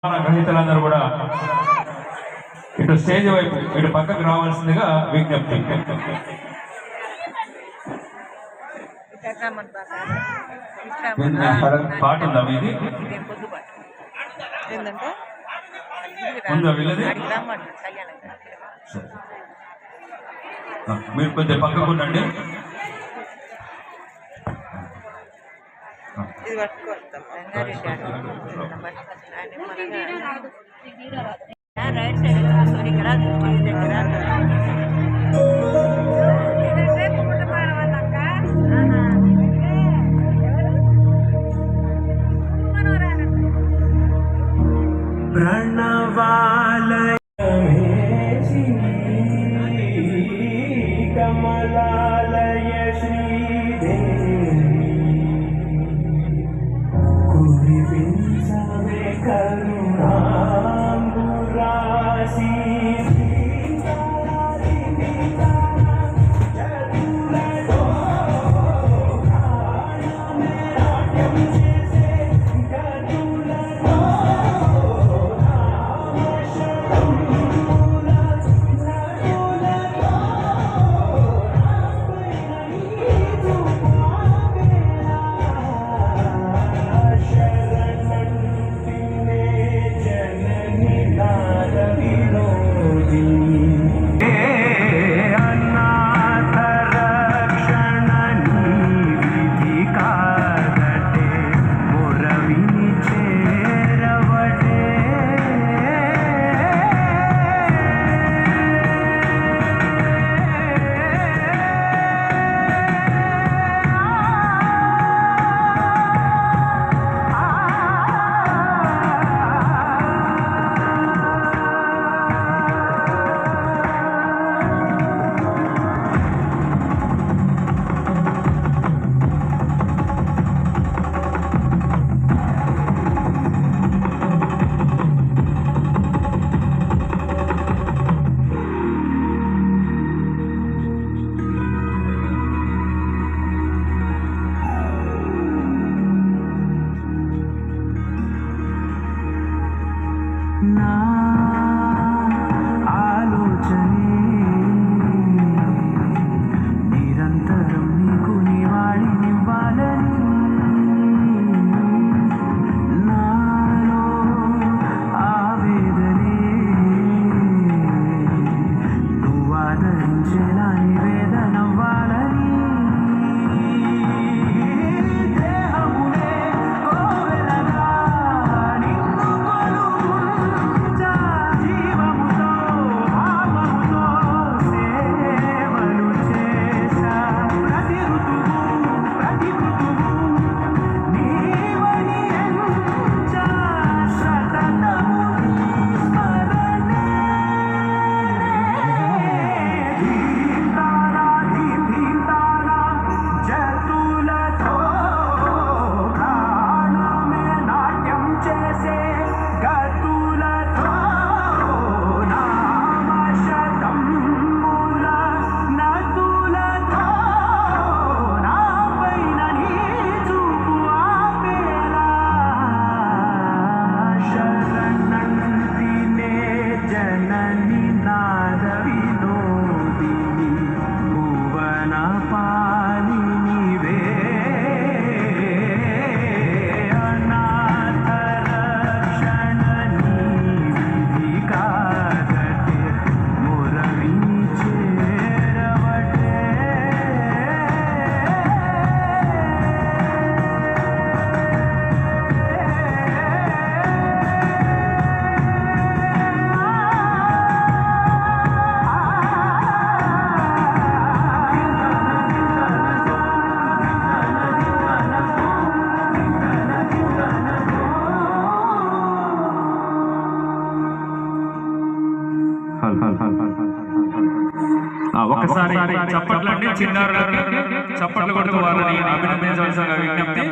గ్రహీతలందరూ కూడా ఇటు స్టేజ్ వైపు ఇటు పక్కకు రావాల్సిందిగా విజ్ఞప్తి. పాట ఉందా మీది? ఉందా వీళ్ళది? మీరు కొంచెం పక్కకు ఉండండి. ఇది పట్టుకోవద్దాం రైట్ సైడ్ ఇక్కడ ప్రణవాలయ కమలాలయ శ్రీదేవి కురిపించవే కరుణాంబురాశి నా ఆలోచనే నిరంతరం నీకు నివాళినివ్వాలని నాలో ఆవేదనే నువ్వు ఆదరించేలా నివేదనవ్వాలని ఒకసారి చప్పట్లండి, చిన్నారులకి చప్పట్లు కొడుతూ వారిని అభినందించవలసిన విజ్ఞప్తి.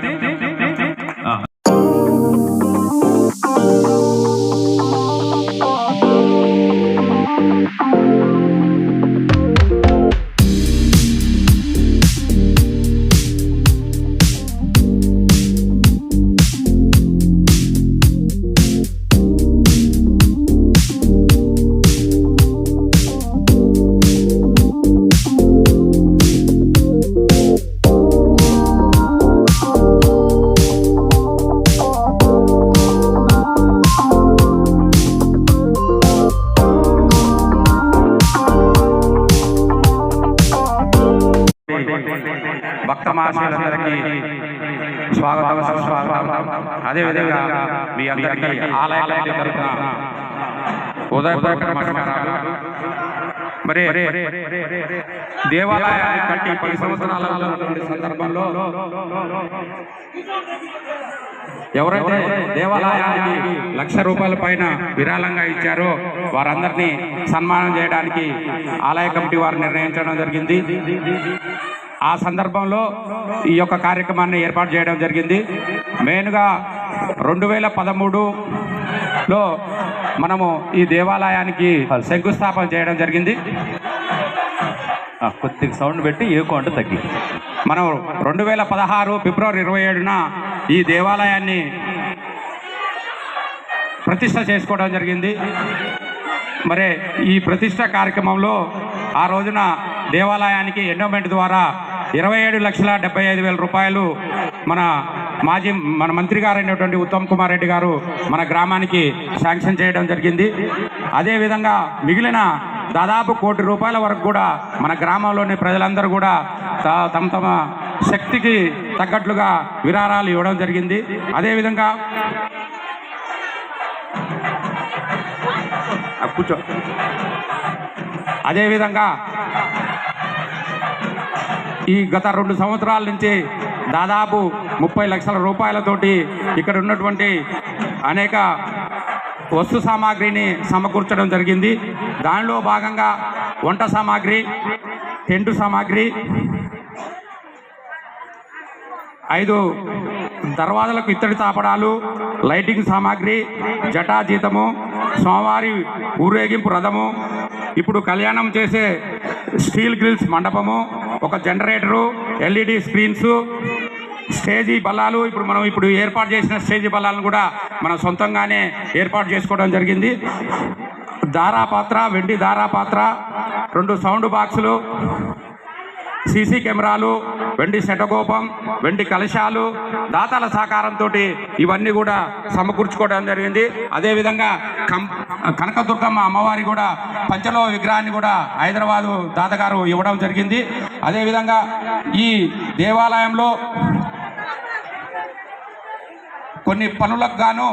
మహాశయులందరికీ స్వాగతం సుస్వాగతం. అదేవిధంగా మీ అందరికీ ఆలయ కమిటీ తరపున ఉదయపూర్వక నమస్కారాలు. మరి దేవాలయాన్ని కట్టి 10 సంవత్సరాల సందర్భంలో ఎవరైతే దేవాలయానికి ₹1,00,000 పైన విరాళంగా ఇచ్చారో వారందరినీ సన్మానం చేయడానికి ఆలయ కమిటీ వారు నిర్ణయించడం జరిగింది. ఆ సందర్భంలో ఈ యొక్క కార్యక్రమాన్ని ఏర్పాటు చేయడం జరిగింది. మెయిన్గా 2013లో మనము ఈ దేవాలయానికి శంకుస్థాపన చేయడం జరిగింది. కొద్దిగా సౌండ్ పెట్టి ఏకో అంటే తగ్గి మనం 2016 ఫిబ్రవరి 27న ఈ దేవాలయాన్ని ప్రతిష్ట చేసుకోవడం జరిగింది. మరి ఈ ప్రతిష్ట కార్యక్రమంలో ఆ రోజున దేవాలయానికి ఎండోమెంట్ ద్వారా ₹27,75,000 మన మంత్రి గారు అయినటువంటి ఉత్తమ్ కుమార్ రెడ్డి గారు మన గ్రామానికి శాంక్షన్ చేయడం జరిగింది. అదేవిధంగా మిగిలిన దాదాపు ₹1,00,00,000 వరకు కూడా మన గ్రామంలోని ప్రజలందరూ కూడా తమ తమ శక్తికి తగ్గట్లుగా విరాళాలు ఇవ్వడం జరిగింది. అదేవిధంగా కూర్చో అదేవిధంగా ఈ గత 2 సంవత్సరాల నుంచి దాదాపు ₹30 లక్షల ఇక్కడ ఉన్నటువంటి అనేక వస్తు సామాగ్రిని సమకూర్చడం జరిగింది. దానిలో భాగంగా వంట సామాగ్రి, టెంటు సామాగ్రి, 5 దర్వాజలకు ఇత్తడి తాపడాలు, లైటింగ్ సామాగ్రి, జటాజీతము, స్వామివారి ఊరేగింపు రథము, ఇప్పుడు కళ్యాణం చేసే స్టీల్ గ్రిల్స్ మండపము, ఒక జనరేటరు, LED స్క్రీన్స్, స్టేజీ బల్లాలు, ఇప్పుడు ఏర్పాటు చేసిన స్టేజీ బల్లాలను కూడా మనం సొంతంగానే ఏర్పాటు చేసుకోవడం జరిగింది. దారాపాత్ర, వెండి దారాపాత్ర, 2 సౌండ్ బాక్సులు, సీసీ కెమెరాలు, వెండి శటగోపం, వెండి కలశాలు, దాతల సహకారంతో ఇవన్నీ కూడా సమకూర్చుకోవడం జరిగింది. అదేవిధంగా కనకదుర్గమ్మ అమ్మవారి కూడా పంచలోహ విగ్రహాన్ని కూడా హైదరాబాదు దాతగారు ఇవ్వడం జరిగింది. అదేవిధంగా ఈ దేవాలయంలో కొన్ని పనులకు గాను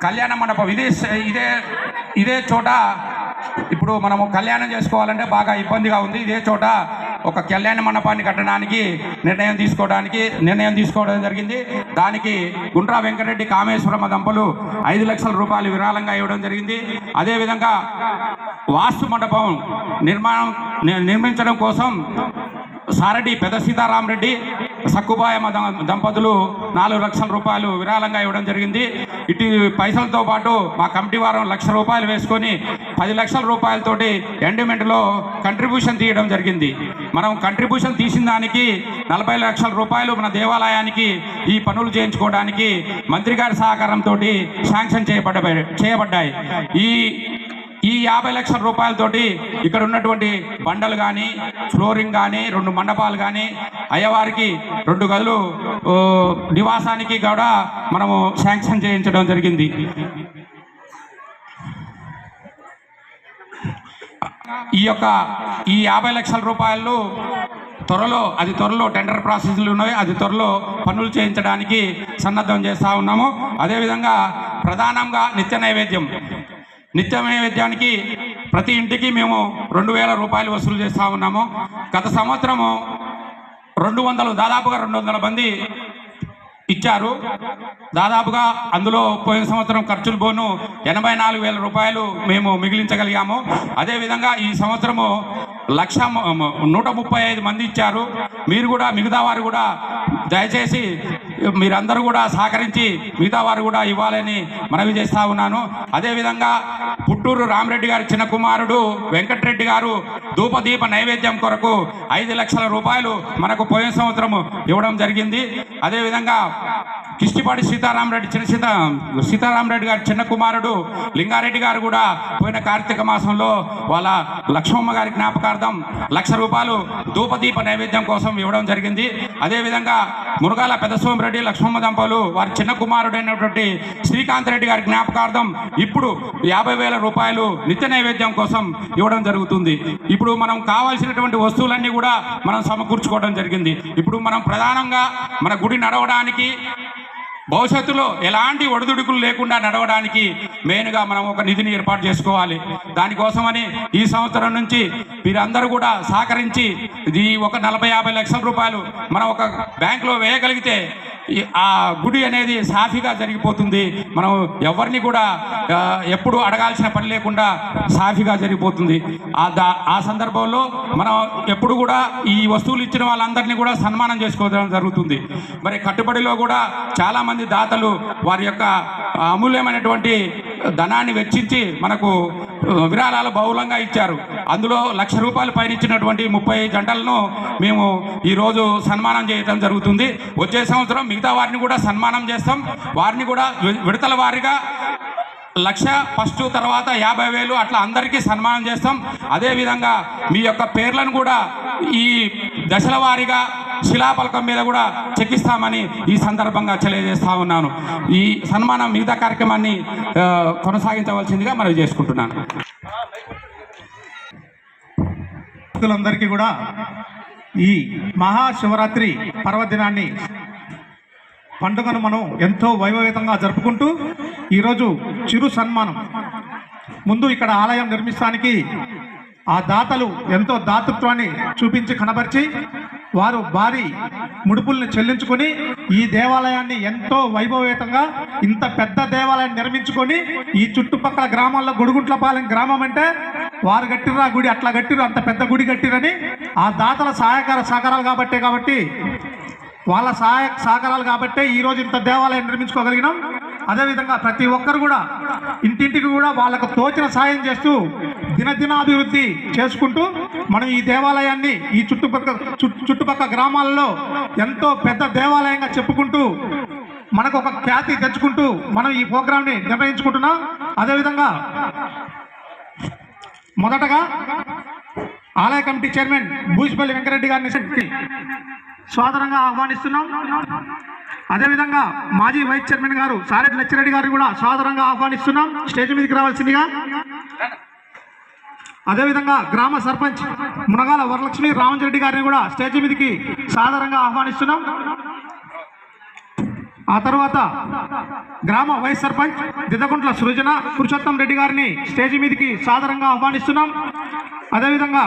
కళ్యాణ మండపం ఇదే చోట ఇప్పుడు మనము కళ్యాణం చేసుకోవాలంటే బాగా ఇబ్బందిగా ఉంది. ఇదే చోట ఒక కళ్యాణ మండపాన్ని కట్టడానికి నిర్ణయం తీసుకోవడం జరిగింది. దానికి గుండ్రా వెంకటరెడ్డి కామేశ్వరమ్మ దంపతులు ₹5 లక్షల విరాళంగా ఇవ్వడం జరిగింది. అదేవిధంగా వాస్తు మండపం నిర్మించడం కోసం సారెడ్డి పెద్ద సీతారామరెడ్డి సక్కుబాయమ్మ దంపతులు ₹4 లక్షల విరాళంగా ఇవ్వడం జరిగింది. ఇటు పైసలతో పాటు మా కమిటీ వారం ₹1,00,000 వేసుకొని ₹10 లక్షల ఎండోమెంట్లో కంట్రిబ్యూషన్ తీయడం జరిగింది. మనం కంట్రిబ్యూషన్ తీసిన దానికి ₹40 లక్షల మన దేవాలయానికి ఈ పనులు చేయించుకోవడానికి మంత్రి గారి సహకారంతో శాంక్షన్ చేయబడ్డాయి. ఈ ₹50 లక్షల ఇక్కడ ఉన్నటువంటి బండలు కానీ, ఫ్లోరింగ్ కానీ, 2 మండపాలు కానీ, అయ్యవారికి 2 గదులు నివాసానికి కూడా మనము శాంక్షన్ చేయించడం జరిగింది. ఈ ₹50 లక్షల త్వరలో టెండర్ ప్రాసెస్లు ఉన్నాయి. అది త్వరలో పనులు చేయించడానికి సన్నద్ధం చేస్తూ ఉన్నాము. అదేవిధంగా ప్రధానంగా నిత్య నైవేద్యానికి ప్రతి ఇంటికి మేము ₹2,000 వసూలు చేస్తూ ఉన్నాము. గత సంవత్సరము దాదాపుగా 200 మంది ఇచ్చారు. దాదాపుగా అందులో పోయిన సంవత్సరం ఖర్చులు పోను ₹84,000 మేము మిగిలించగలిగాము. అదేవిధంగా ఈ సంవత్సరము 135 మంది ఇచ్చారు. మీరు కూడా మిగతా వారు కూడా దయచేసి మీరందరూ కూడా సహకరించి మిగతా వారు కూడా ఇవ్వాలని మనవి చేస్తూ ఉన్నాను. అదేవిధంగా పుట్టూరు రామరెడ్డి గారి చిన్న కుమారుడు వెంకటరెడ్డి గారు ధూపదీప నైవేద్యం కొరకు ₹5 లక్షల మనకు పోయిన సంవత్సరం ఇవ్వడం జరిగింది. అదేవిధంగా కిష్టిపాటి సీతారామరెడ్డి గారి చిన్న కుమారుడు లింగారెడ్డి గారు కూడా పోయిన కార్తీక మాసంలో వాళ్ళ లక్ష్మమ్మ గారి జ్ఞాపకార్థం ₹1,00,000 ధూపదీప నైవేద్యం కోసం ఇవ్వడం జరిగింది. అదేవిధంగా మురుగాల పెద్ద సోమిరెడ్డి కోమటిరెడ్డి లక్ష్మమ్మ దంపతులు వారి చిన్న కుమారుడైనటువంటి శ్రీకాంత్ రెడ్డి గారి జ్ఞాపకార్థం ఇప్పుడు 50,000 రూపాయలు నిత్య నైవేద్యం కోసం ఇవ్వడం జరుగుతుంది. ఇప్పుడు మనం కావాల్సినటువంటి వస్తువులన్నీ కూడా మనం సమకూర్చుకోవడం జరిగింది. ఇప్పుడు మనం ప్రధానంగా మన గుడి నడవడానికి భవిష్యత్తులో ఎలాంటి ఒడిదుడుకులు లేకుండా నడవడానికి మెయిన్గా మనం ఒక నిధిని ఏర్పాటు చేసుకోవాలి. దానికోసమని ఈ సంవత్సరం నుంచి మీరందరూ కూడా సహకరించి ఇది ఒక 40-50 లక్షల రూపాయలు మనం ఒక బ్యాంకులో వేయగలిగితే ఆ గుడి అనేది సాఫీగా జరిగిపోతుంది. మనం ఎవరిని కూడా ఎప్పుడు అడగాల్సిన పని లేకుండా సాఫీగా జరిగిపోతుంది. ఆ సందర్భంలో మనం ఎప్పుడు కూడా ఈ వస్తువులు ఇచ్చిన వాళ్ళందరినీ కూడా సన్మానం చేసుకోవడం జరుగుతుంది. మరి కట్టుబడిలో కూడా చాలామంది దాతలు వారి యొక్క అమూల్యమైనటువంటి ధనాన్ని వెచ్చించి మనకు విరాళాలు బహుళంగా ఇచ్చారు. అందులో 1,00,000 రూపాయలు పైన ఇచ్చినటువంటి 30 జంటలను మేము ఈరోజు సన్మానం చేయడం జరుగుతుంది. వచ్చే సంవత్సరం మిగతా వారిని కూడా సన్మానం చేస్తాం. వారిని కూడా విడతల వారీగా 1,00,000 ఫస్ట్, తర్వాత 50,000 అట్లా అందరికీ సన్మానం చేస్తాం. అదేవిధంగా మీ యొక్క పేర్లను కూడా ఈ దశల వారీగా శిలాఫలకం మీద కూడా చెక్కిస్తామని ఈ సందర్భంగా తెలియజేస్తా ఉన్నాను. ఈ సన్మానం మిగతా కార్యక్రమాన్ని కొనసాగించవలసిందిగా మనవి చేసుకుంటున్నాను. భక్తులందరికీ కూడా ఈ మహాశివరాత్రి పర్వదినాన్ని పండుగను మనం ఎంతో వైభవేతంగా జరుపుకుంటూ ఈరోజు చిరు సన్మానం ముందు ఇక్కడ ఆలయం నిర్మిస్తానికి ఆ దాతలు ఎంతో దాతృత్వాన్ని చూపించి కనబరిచి వారు భారీ ముడుపుల్ని చెల్లించుకొని ఈ దేవాలయాన్ని ఎంతో వైభవేతంగా ఇంత పెద్ద దేవాలయాన్ని నిర్మించుకొని ఈ చుట్టుపక్కల గ్రామాల్లో గుడిగుంట్లపాలెం గ్రామం అంటే వారు కట్టిర్రు ఆ గుడి, అట్లా కట్టిరు, అంత పెద్ద గుడి కట్టిరని ఆ దాతల సహకారాలు కాబట్టి వాళ్ళ సహకారాలు కాబట్టే ఈరోజు ఇంత దేవాలయం నిర్మించుకోగలిగినాం. అదేవిధంగా ప్రతి ఒక్కరు కూడా ఇంటింటికి కూడా వాళ్ళకు తోచిన సాయం చేస్తూ దినదినాభివృద్ధి చేసుకుంటూ మనం ఈ దేవాలయాన్ని ఈ చుట్టుపక్కల గ్రామాల్లో ఎంతో పెద్ద దేవాలయంగా చెప్పుకుంటూ మనకు ఒక ఖ్యాతి తెచ్చుకుంటూ మనం ఈ ప్రోగ్రాంని నిర్వహించుకుంటున్నాం. అదేవిధంగా మొదటగా ఆలయ కమిటీ చైర్మన్ బూసిపల్లి వెంకరెడ్డి గారిని సాదరంగా ఆహ్వానిస్తున్నాం. అదేవిధంగా మాజీ వైస్ చైర్మన్ గారు సారెడ్డి లచ్చిరెడ్డి గారిని కూడా సాదరంగా ఆహ్వానిస్తున్నాం స్టేజ్ మీదకి రావాల్సిందిగా. అదేవిధంగా గ్రామ సర్పంచ్ మునగాల వరలక్ష్మి రామంజరెడ్డి గారిని కూడా స్టేజ్ మీదకి సాదరంగా ఆహ్వానిస్తున్నాం. ఆ తర్వాత గ్రామ వైస్ సర్పంచ్ దిద్దకుంట్ల సృజన పురుషోత్తం రెడ్డి గారిని స్టేజ్ మీదకి సాదరంగా ఆహ్వానిస్తున్నాం. అదేవిధంగా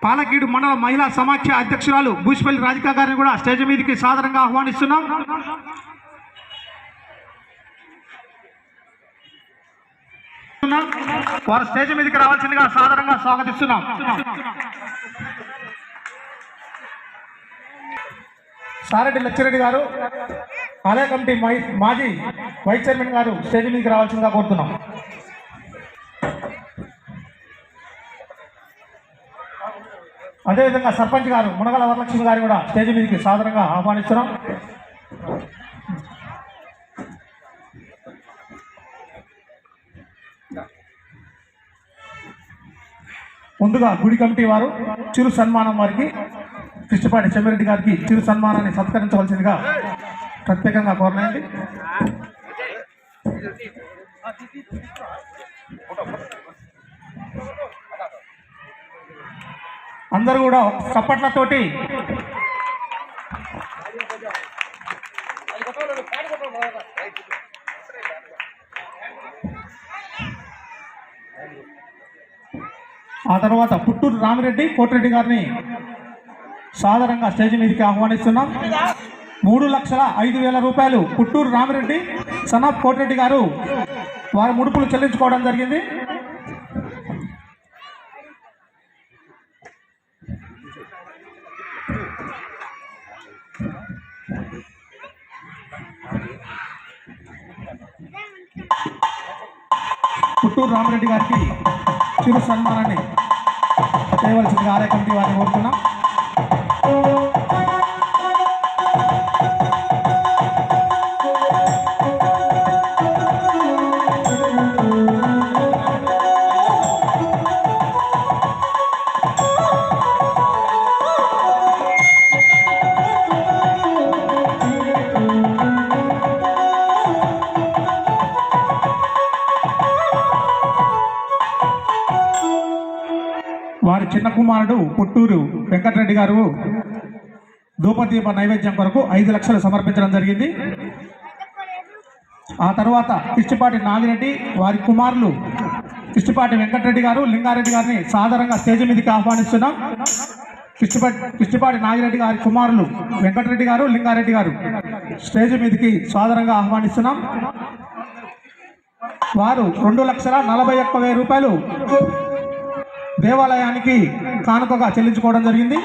పాలకీడు మండల మహిళా సమాఖ్య అధ్యక్షురాలు బూసిపల్లి రాధిక గారిని కూడా స్టేజ్ మీదకి సాదరంగా ఆహ్వానిస్తున్నాం. వారు స్టేజ్ మీదకి రావాల్సిందిగా సాదరంగా స్వాగతిస్తున్నాం. సారెడ్డి లచ్చిరెడ్డి గారు ఆలయ కమిటీ మాజీ వైస్ చైర్మన్ గారు స్టేజ్ మీదకి రావాల్సిందిగా కోరుతున్నాం. అదేవిధంగా సర్పంచ్ గారు మునగల వరలక్ష్మి గారిని కూడా స్టేజ్ మీదకి సాదరంగా ఆహ్వానిస్తున్నాం. ముందుగా గుడి కమిటీ వారు చిరు సన్మానం వారికి కృష్ణపాటి చెమ్మిరెడ్డి గారికి చిరు సన్మానాన్ని సత్కరించవలసిందిగా ప్రత్యేకంగా కోరనండి. అందరూ కూడా చప్పట్లతోటి ఆ తర్వాత పుట్టూరు రామిరెడ్డి కోటిరెడ్డి గారిని సాదరంగా స్టేజ్ మీదకి ఆహ్వానిస్తున్నాం. 3,05,000 రూపాయలు పుట్టూరు రామిరెడ్డి సనాఫ్ కోటిరెడ్డి గారు వారి ముడుపులు చెల్లించుకోవడం జరిగింది. పుట్టూరు రామిరెడ్డి గారికి చిరు సన్మానాన్ని చేయవలసిందిగా ఆలయ కమిటీ వారిని కోరుతున్నాం. చిన్న కుమారుడు పుట్టూరు వెంకటరెడ్డి గారు ధూపదీప నైవేద్యం కొరకు 5 లక్షలు సమర్పించడం జరిగింది. ఆ తర్వాత కిష్టిపాటి నాగిరెడ్డి వారి కుమారులు కిష్టిపాటి వెంకటరెడ్డి గారు, లింగారెడ్డి గారిని సాదరంగా స్టేజ్ మీదకి ఆహ్వానిస్తున్నాం. కిష్టిపాటి నాగిరెడ్డి గారి కుమారులు వెంకటరెడ్డి గారు, లింగారెడ్డి గారు స్టేజ్ మీదకి సాదరంగా ఆహ్వానిస్తున్నాం. వారు 2,41,000 రూపాయలు దేవాలయానికి కానుకగా చెల్లించుకోవడం జరిగింది.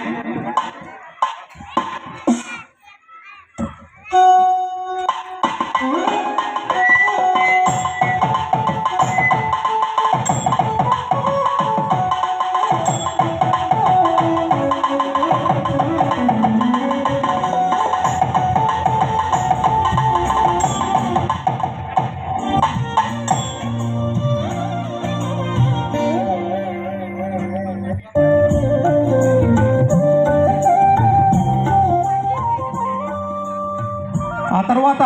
ఆ తర్వాత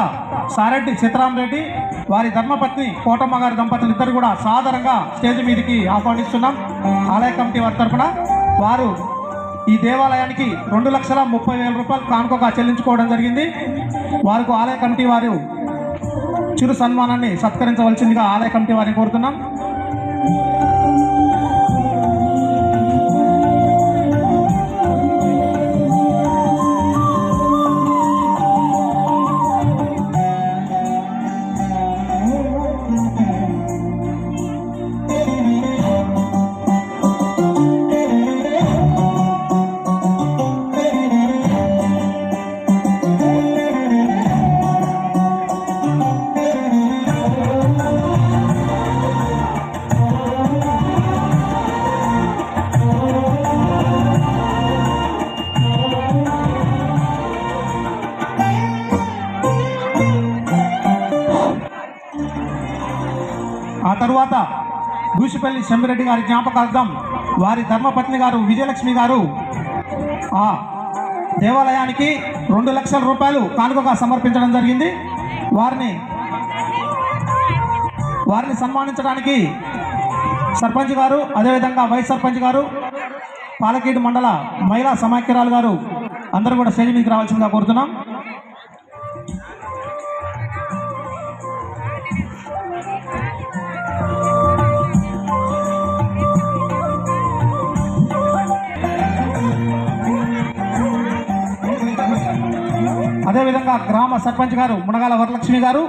సారెడ్డి సీతారామరెడ్డి వారి ధర్మపత్ని కోటమ్మ గారి దంపతులు ఇద్దరు కూడా సాదరంగా స్టేజ్ మీదకి ఆహ్వానిస్తున్నాం. ఆలయ కమిటీ వారి తరఫున వారు ఈ దేవాలయానికి 2,30,000 రూపాయలు కానుకగా చెల్లించుకోవడం జరిగింది. వారికి ఆలయ కమిటీ వారు చిరు సన్మానాన్ని సత్కరించవలసిందిగా ఆలయ కమిటీ వారిని కోరుతున్నాం. ఆ తరువాత దూసిపల్లి శంభిరెడ్డి గారి జ్ఞాపకార్థం వారి ధర్మపత్ని గారు విజయలక్ష్మి గారు ఆ దేవాలయానికి 2 లక్షల రూపాయలు కానుకగా సమర్పించడం జరిగింది. వారిని సన్మానించడానికి సర్పంచ్ గారు, అదేవిధంగా వైస్ సర్పంచ్ గారు, పాలకేడు మండల మహిళా సమాఖ్యరాలు గారు అందరూ కూడా స్టేజ్ మీదకి రావాల్సిందిగా కోరుతున్నాం. అదేవిధంగా గ్రామ సర్పంచ్ గారు మునగాల వరలక్ష్మి గారు,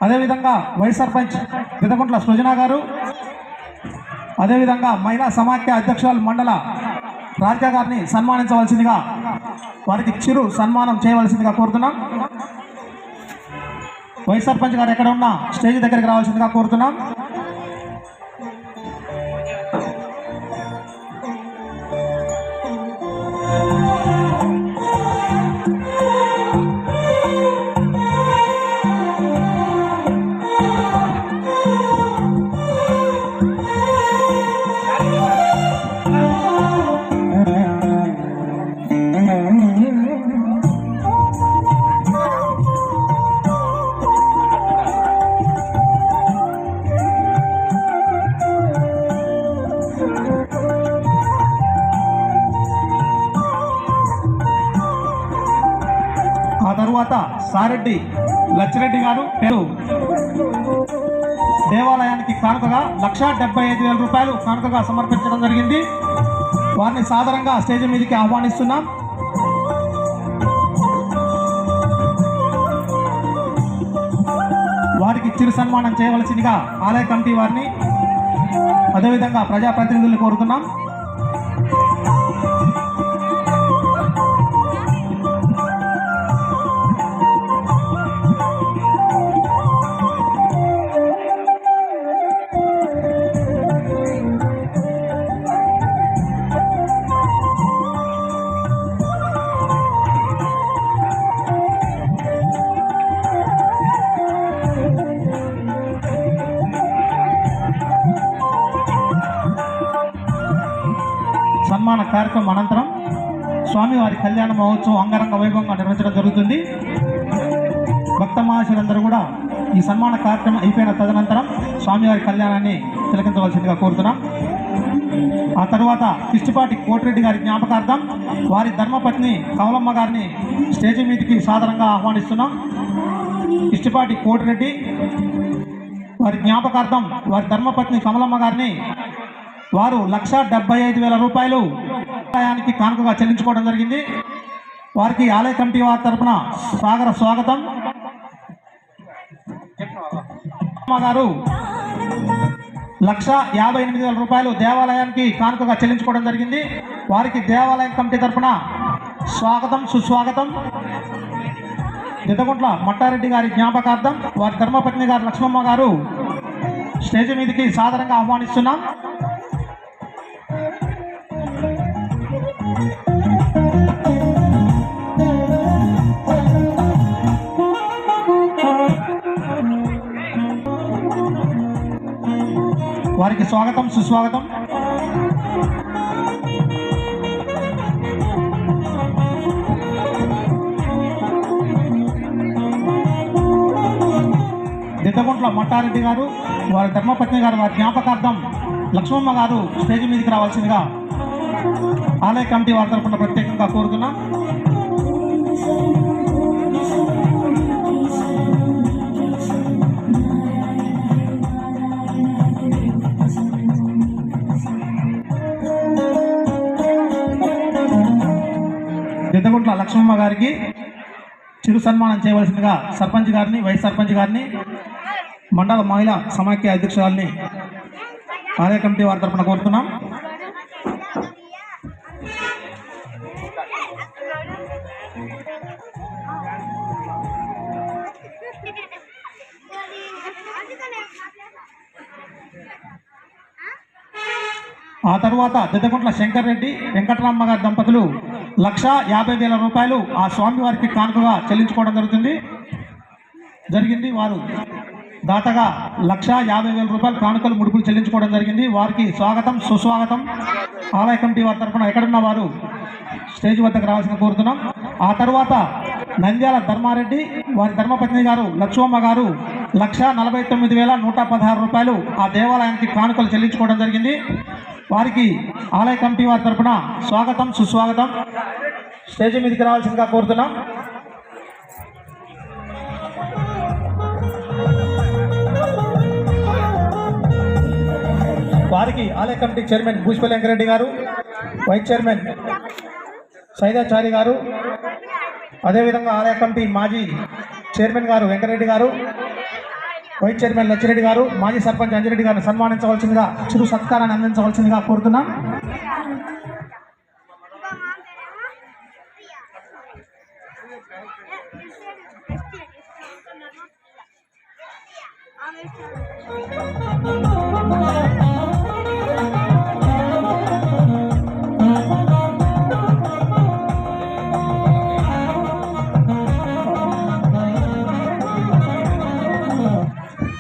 అదేవిధంగా వైస్ సర్పంచ్ పెదకుంట్ల సృజన గారు, అదేవిధంగా మహిళా సమాఖ్య అధ్యక్షురాలు మండల రాధిక గారిని సన్మానించవలసిందిగా, వారికి చిరు సన్మానం చేయవలసిందిగా కోరుతున్నాం. వైస్ సర్పంచ్ గారు ఎక్కడ ఉన్నా స్టేజ్ దగ్గరికి రావాల్సిందిగా కోరుతున్నాం. ఆ తరువాత సారెడ్డి లచ్చిరెడ్డి గారు దేవాలయానికి కానుకగా 1,75,000 రూపాయలు కానుకగా సమర్పించడం జరిగింది. వారిని సాదరంగా స్టేజ్ మీదకి ఆహ్వానిస్తున్నాం. వారికి చిరు సన్మానం చేయవలసిందిగా ఆలయ కమిటీ వారిని, అదేవిధంగా ప్రజాప్రతినిధులను కోరుతున్నాం. సన్మాన కార్యక్రమం అనంతరం స్వామివారి కళ్యాణ మహోత్సవం అంగరంగ వైభవంగా నిర్వహించడం జరుగుతుంది. భక్త మహాశయులందరూ కూడా ఈ సన్మాన కార్యక్రమం అయిపోయిన తదనంతరం స్వామివారి కళ్యాణాన్ని తిలకించవలసిందిగా కోరుతున్నాం. ఆ తర్వాత కిష్టిపాటి కోటిరెడ్డి గారి జ్ఞాపకార్థం వారి ధర్మపత్ని కమలమ్మ గారిని స్టేజ్ మీదకి సాదరంగా ఆహ్వానిస్తున్నాం. కిష్టిపాటి కోటిరెడ్డి వారి జ్ఞాపకార్థం వారి ధర్మపత్ని కమలమ్మ గారిని వారు 1,75,000 రూపాయలు ఆలయానికి కానుకగా చెల్లించుకోవడం జరిగింది. వారికి ఆలయ కమిటీ వారి తరఫున సాగర స్వాగతం. గారు 1,58,000 రూపాయలు దేవాలయానికి కానుకగా చెల్లించుకోవడం జరిగింది. వారికి దేవాలయం కమిటీ తరఫున స్వాగతం సుస్వాగతం. దిద్దగుంట్ల మట్టారెడ్డి గారి జ్ఞాపకార్థం వారి ధర్మపత్ని గారు లక్ష్మమ్మ గారు స్టేజ్ మీదకి సాదరంగా ఆహ్వానిస్తున్నాం. వారికి స్వాగతం సుస్వాగతం. దిద్దగుంట్ల మట్టారెడ్డి గారు వారి ధర్మపత్ని గారు వారి జ్ఞాపకార్థం లక్ష్మమ్మ గారు స్టేజ్ మీదకి రావాల్సిందిగా ఆలయ కమిటీ వారి తరఫున ప్రత్యేకంగా కోరుతున్నాం. దిద్దగుంట్ల లక్ష్మమ్మ గారికి చిరు సన్మానం చేయవలసిందిగా సర్పంచ్ గారిని వైస్ సర్పంచ్ గారిని మండల మహిళా సమాఖ్య అధ్యక్షురాలని ఆలయ కమిటీ వారి తరఫున కోరుతున్నాం. ఆ తరువాత దిద్దగుంట్ల శంకర్ రెడ్డి వెంకటరామ్మ గారి దంపతులు 1,50,000 రూపాయలు ఆ స్వామివారికి కానుకగా చెల్లించుకోవడం జరిగింది. వారు దాతగా 1,50,000 రూపాయలు కానుకలు ముడుపులు చెల్లించుకోవడం జరిగింది. వారికి స్వాగతం సుస్వాగతం. ఆలయ కమిటీ వారి తరఫున ఎక్కడున్న వారు స్టేజ్ వద్దకు రావాల్సిన కోరుతున్నాం. ఆ తర్వాత నంద్యాల ధర్మారెడ్డి వారి ధర్మపత్ని గారు లక్ష్మమ్మ గారు 1,49,116 రూపాయలు ఆ దేవాలయానికి కానుకలు చెల్లించుకోవడం జరిగింది. వారికి ఆలయ కమిటీ వారి తరఫున స్వాగతం సుస్వాగతం. స్టేజ్ మీదకి రావాల్సిందిగా కోరుతున్నాం. వారికి ఆలయ కమిటీ చైర్మన్ భూషపల్లి వెంకరెడ్డి గారు, వైస్ చైర్మన్ సైదాచారి గారు, అదేవిధంగా ఆలయ కమిటీ మాజీ చైర్మన్ గారు వెంకరెడ్డి గారు, వైస్ చైర్మన్ లచ్చిరెడ్డి గారు, మాజీ సర్పంచ్ అంజిరెడ్డి గారిని సన్మానించవలసిందిగా చిరు సత్కారాన్ని అందించవలసిందిగా కోరుతున్నాం.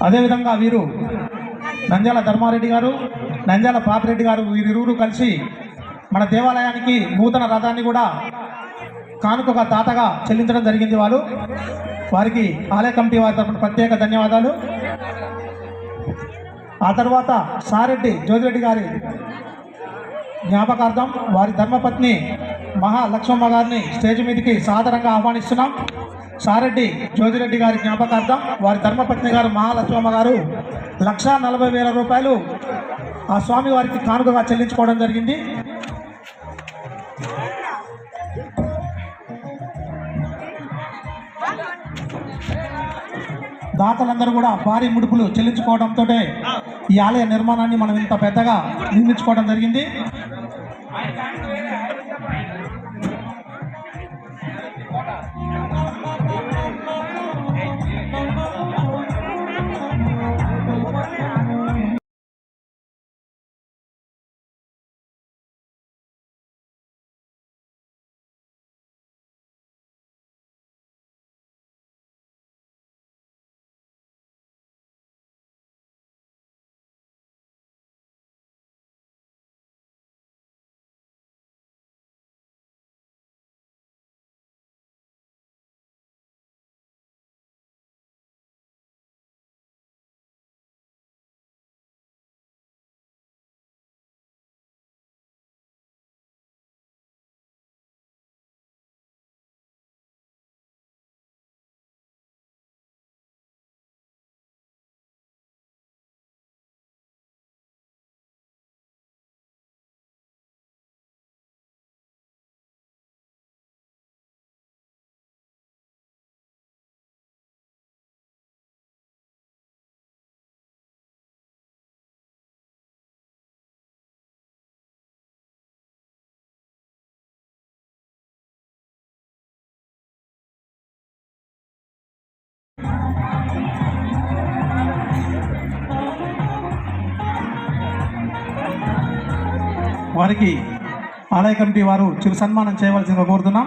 అదేవిధంగా వీరు నంద్యాల ధర్మారెడ్డి గారు, నంద్యాల పాపిరెడ్డి గారు వీరిరువురు కలిసి మన దేవాలయానికి నూతన రథాన్ని కూడా కానుకగా దాతగా చెల్లించడం జరిగింది. వారికి ఆలయ కమిటీ వారి తరఫున ప్రత్యేక ధన్యవాదాలు. ఆ తర్వాత సారెడ్డి జ్యోతిరెడ్డి గారి జ్ఞాపకార్థం వారి ధర్మపత్ని మహాలక్ష్మమ్మ గారిని స్టేజ్ మీదకి సాదరంగా ఆహ్వానిస్తున్నాం. సారెడ్డి జ్యోతిరెడ్డి గారి జ్ఞాపకార్థం వారి ధర్మపత్ని గారు మహాలక్ష్మమ్మ గారు 1,40,000 రూపాయలు ఆ స్వామి వారికి కానుకగా చెల్లించుకోవడం జరిగింది. దాతలందరూ కూడా భారీ ముడుపులు చెల్లించుకోవడంతో ఈ ఆలయ నిర్మాణాన్ని మనం ఇంత పెద్దగా నిర్మించుకోవడం జరిగింది. వారికి ఆలయ కమిటీ వారు చిరు సన్మానం చేయవలసిందిగా కోరుతున్నాం.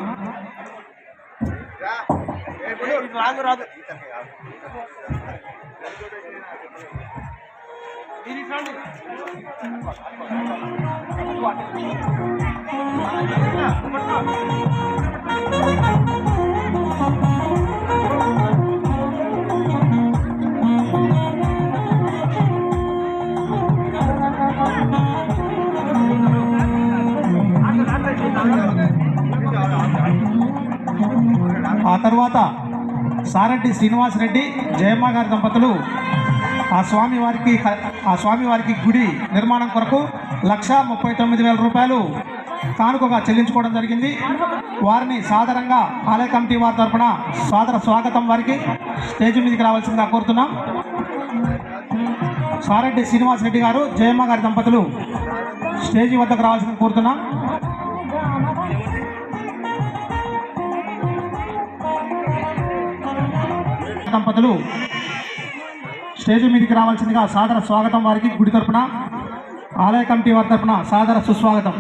ఆ తర్వాత సారెడ్డి శ్రీనివాసరెడ్డి జయమ్మ గారి దంపతులు ఆ స్వామివారికి గుడి నిర్మాణం కొరకు 1,39,000 రూపాయలు కానుకగా చెల్లించుకోవడం జరిగింది. వారిని సాదరంగా ఆలయ కమిటీ వారి తరఫున సాదర స్వాగతం వారికి స్టేజ్ మీదకి రావాల్సిందిగా కోరుతున్నాం. సారెడ్డి శ్రీనివాసరెడ్డి గారు జయమ్మ గారి దంపతులు స్టేజీ వద్దకు రావాల్సిందిగా కోరుతున్నాం. దంపతులు స్టేజ్ మీదకి రావాల్సిందిగా సాదర స్వాగతం వారికి గుడి తరపున ఆలయ కమిటీ వారి తరపున సాదర సుస్వాగతం.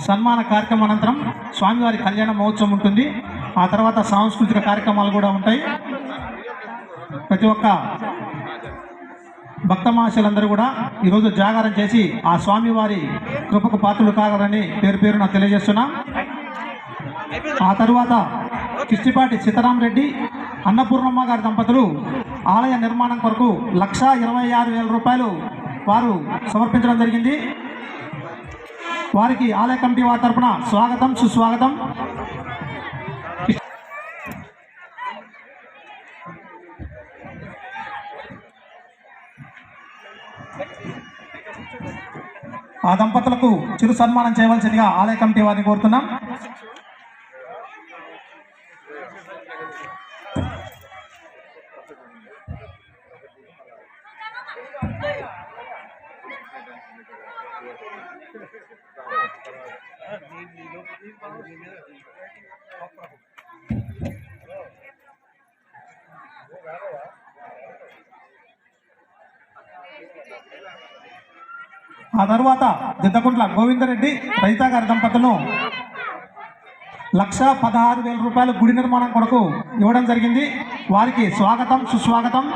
సన్మాన కార్యక్రమం అనంతరం స్వామివారి కళ్యాణ మహోత్సవం ఉంటుంది. ఆ తర్వాత సాంస్కృతిక కార్యక్రమాలు కూడా ఉంటాయి. ప్రతి ఒక్క భక్త మహాశయులందరూ కూడా ఈరోజు జాగారం చేసి ఆ స్వామివారి కృపకు పాత్రలు కాగలని పేరు పేరున తెలియజేస్తున్నాం. ఆ తరువాత కిష్టిపాటి సీతారామరెడ్డి అన్నపూర్ణమ్మ గారి దంపతులు ఆలయ నిర్మాణం కొరకు 1,26,000 రూపాయలు వారు సమర్పించడం జరిగింది. వారికి ఆలయ కమిటీ వారి తరఫున స్వాగతం సుస్వాగతం. ఆ దంపతులకు చిరు సన్మానం చేయవలసిందిగా ఆలయ కమిటీ వారిని కోరుతున్నాం. ఆ తర్వాత దిద్దకుంట్ల గోవిందరెడ్డి రజిత గారి దంపతులను 1,16,000 రూపాయలు గుడి నిర్మాణం కొరకు ఇవ్వడం జరిగింది. వారికి స్వాగతం సుస్వాగతం.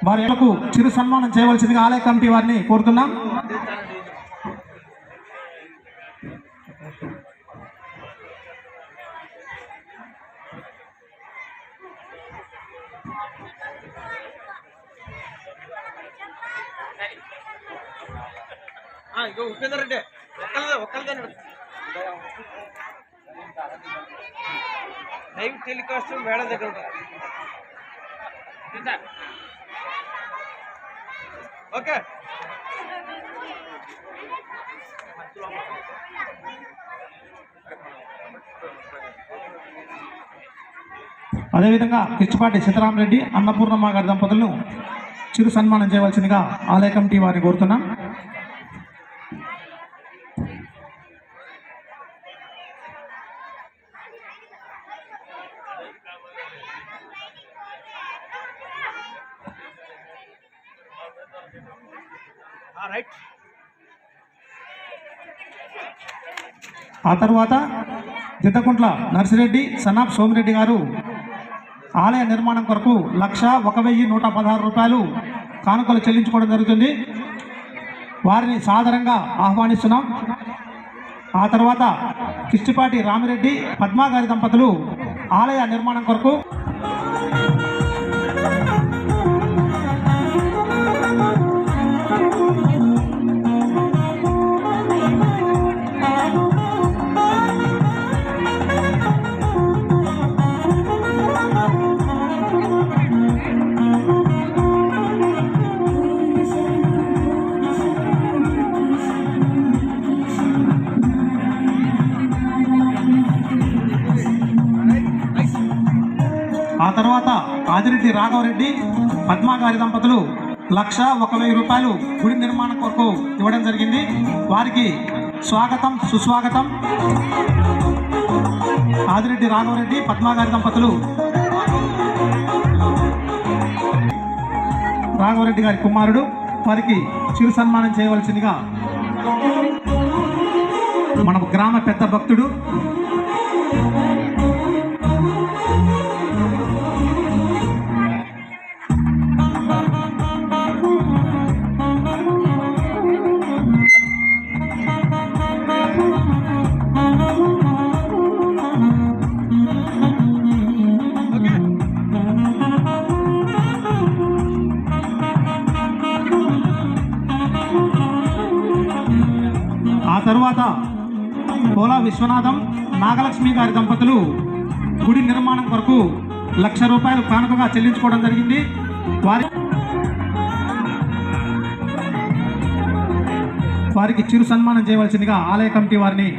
వారికి చిరు సన్మానం చేయవలసిందిగా ఆలయ కమిటీ వారిని కోరుతున్నాం. లైవ్ టెలికాస్ట్ మేడం దగ్గర ఓకే. అదేవిధంగా కిచ్చిపాటి సీతారామరెడ్డి అన్నపూర్ణమ్మ గారి దంపతులను చిరు సన్మానం చేయవలసిందిగా ఆలయ కమిటీ వారిని కోరుతున్నాం. రైట్. ఆ తర్వాత దిద్దకుంట్ల నర్సిరెడ్డి సనాబ్ సోమిరెడ్డి గారు ఆలయ నిర్మాణం కొరకు 1,01,116 రూపాయలు కానుకలు చెల్లించుకోవడం జరుగుతుంది. వారిని సాదరంగా ఆహ్వానిస్తున్నాం. ఆ తర్వాత కిష్టిపాటి రామిరెడ్డి పద్మా గారి దంపతులు ఆలయ నిర్మాణం కొరకు ఆ తర్వాత ఆదిరెడ్డి రాఘవరెడ్డి పద్మా గారి దంపతులు 1,01,000 రూపాయలు గుడి నిర్మాణం కొరకు ఇవ్వడం జరిగింది. వారికి స్వాగతం సుస్వాగతం. ఆదిరెడ్డి రాఘవరెడ్డి పద్మాగారి దంపతులు, రాఘవరెడ్డి గారి కుమారుడు, వారికి చిరు సన్మానం చేయవలసిందిగా మన గ్రామ పెద్ద భక్తుడు ఆ తరువాత పోలా విశ్వనాథం నాగలక్ష్మి గారి దంపతులు గుడి నిర్మాణం కొరకు 1,00,000 రూపాయలు కానుకగా చెల్లించుకోవడం జరిగింది. వారికి చిరు సన్మానం చేయవలసిందిగా ఆలయ కమిటీ వారిని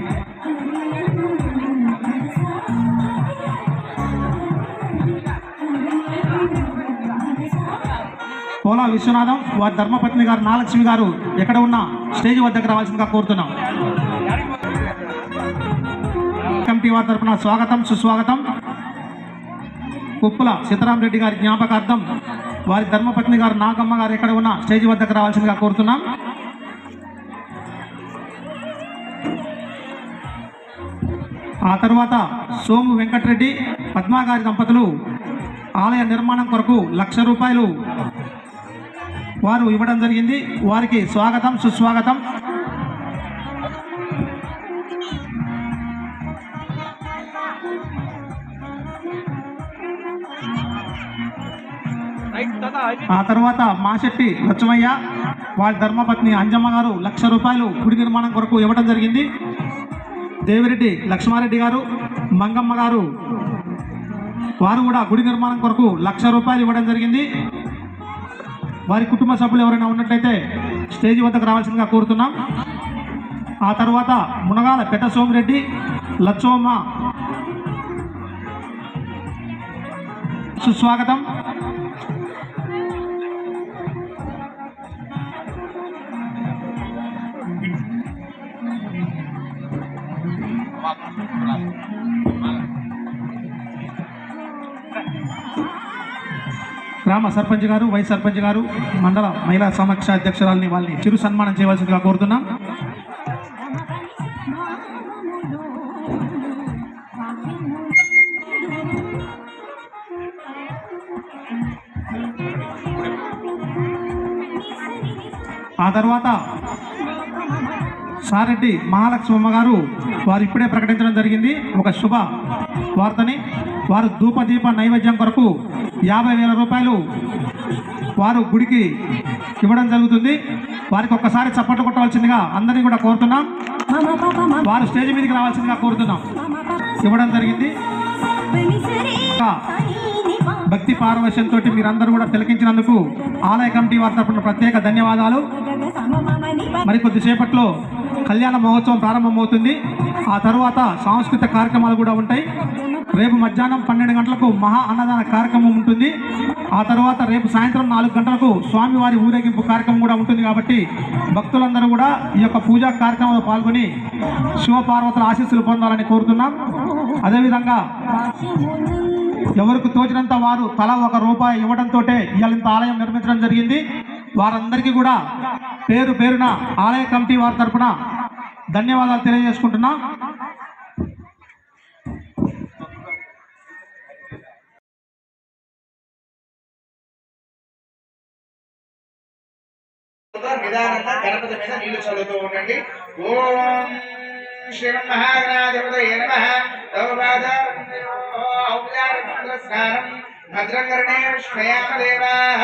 పోలా విశ్వనాథం వారి ధర్మపత్ని గారు నాగలక్ష్మి గారు ఎక్కడ ఉన్నా స్టేజ్ వద్దకు రావాల్సిందిగా కోరుతున్నాం. కమిటీ వారి తరఫున స్వాగతం సుస్వాగతం. కుప్పుల సీతారామరెడ్డి గారి జ్ఞాపకార్థం వారి ధర్మపత్ని గారు నాగమ్మ గారు ఎక్కడ ఉన్నా స్టేజ్ వద్దకు రావాల్సిందిగా కోరుతున్నాం. ఆ తర్వాత సోము వెంకటరెడ్డి పద్మాగారి దంపతులు ఆలయ నిర్మాణం కొరకు 1,00,000 రూపాయలు వారు ఇవ్వడం జరిగింది. వారికి స్వాగతం సుస్వాగతం. ఆ తర్వాత మాశెట్టి లక్ష్మయ్య వారి ధర్మపత్ని అంజమ్మ గారు 1,00,000 రూపాయలు గుడి నిర్మాణం కొరకు ఇవ్వడం జరిగింది. దేవిరెడ్డి లక్ష్మారెడ్డి గారు మంగమ్మ గారు వారు కూడా గుడి నిర్మాణం కొరకు 1,00,000 రూపాయలు ఇవ్వడం జరిగింది. వారి కుటుంబ సభ్యులు ఎవరైనా ఉన్నట్లయితే స్టేజ్ వద్దకు రావాల్సిందిగా కోరుతున్నాం. ఆ తర్వాత మునగాల పెద్ద సోమిరెడ్డి లచ్చోమ్మ సుస్వాగతం. గ్రామ సర్పంచ్ గారు వైస్ సర్పంచ్ గారు మండల మహిళా సమక్ష అధ్యక్షురాలని వాళ్ళని చిరు సన్మానం చేయవలసిందిగా కోరుతున్నాం. ఆ తర్వాత సారెడ్డి మహాలక్ష్మమ్మ గారు వారు ఇప్పుడే ప్రకటించడం జరిగింది ఒక శుభ వార్తని. వారు ధూపదీప నైవేద్యం కొరకు 50,000 రూపాయలు వారు గుడికి ఇవ్వడం జరుగుతుంది. వారికి ఒక్కసారి చప్పట్లు కొట్టవలసిందిగా అందరినీ కూడా కోరుతున్నాం. వారు స్టేజ్ మీదకి రావాల్సిందిగా కోరుతున్నాం. ఇవ్వడం జరిగింది. భక్తి పారవశ్యంతో మీరందరూ కూడా తిలకించినందుకు ఆలయ కమిటీ వారి తరపున ప్రత్యేక ధన్యవాదాలు. మరికొద్దిసేపట్లో కళ్యాణ మహోత్సవం ప్రారంభమవుతుంది. ఆ తర్వాత సాంస్కృతిక కార్యక్రమాలు కూడా ఉంటాయి. రేపు మధ్యాహ్నం 12 గంటలకు మహా అన్నదాన కార్యక్రమం ఉంటుంది. ఆ తర్వాత రేపు సాయంత్రం 4 గంటలకు స్వామివారి ఊరేగింపు కార్యక్రమం కూడా ఉంటుంది. కాబట్టి భక్తులందరూ కూడా ఈ యొక్క పూజా కార్యక్రమంలో పాల్గొని శివపార్వతుల ఆశీస్సులు పొందాలని కోరుతున్నాం. అదేవిధంగా ఎవరికి తోచినంత వారు తలా ₹1 ఇవ్వడంతో ఇవాళ ఇంత ఆలయం నిర్మించడం జరిగింది. వారందరికీ కూడా పేరు పేరున ఆలయ కమిటీ వారి తరఫున ధన్యవాదాలు తెలియజేసుకుంటున్నాం. నిదానంగా గణపతి మీద నీళ్లు చల్లుతూ ఉండండి. ఓం శ్రీ మహాగణాధిపతయే నమః. స్నానం భద్రంకరణే విష్ణయామదేవాః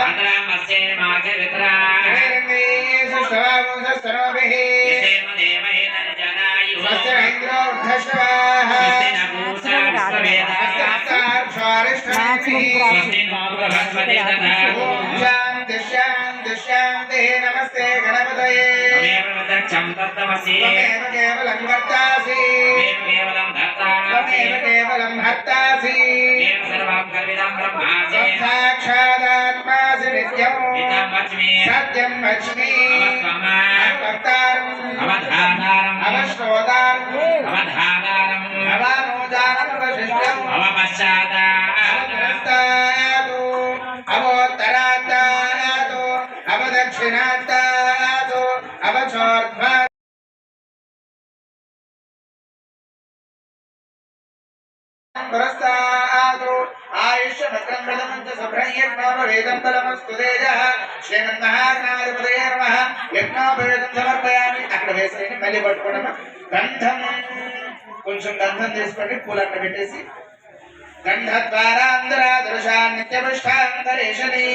శాంతి నమస్తే గణపతయే కేవలం భర్తాసి కేవలం భర్తాసి సాక్షాదాత్మాసి నిత్యం सत्यं लक्ष्मी अवक्तारम् అవధానారం अवश्रोतारम् అవధానారం अवानोजानम् अवशिष्टम् అవపశ్చాదాదు अवोत्तरात्तादु अवोत्तरात्तादु अवदक्षिणात्तादु अवचोर्ध्वा पुरस्तादु आयुष्यमग्रं बलमञ्च सभ्रयज्ञोपवेदं बलमस्तु तेजः श्रीमन्महागणाधिपतये नमः यज्ञोपवेदं समर्पयामि అక్కడ వేసేయండి మళ్ళీ పట్టుకోవడం గంధం కొంచెం గంధం తీసుకోండి పూలన్న పెట్టేసి గంధద్వారాంధరా దృశా నిత్యపుష్టాంతరేషణీ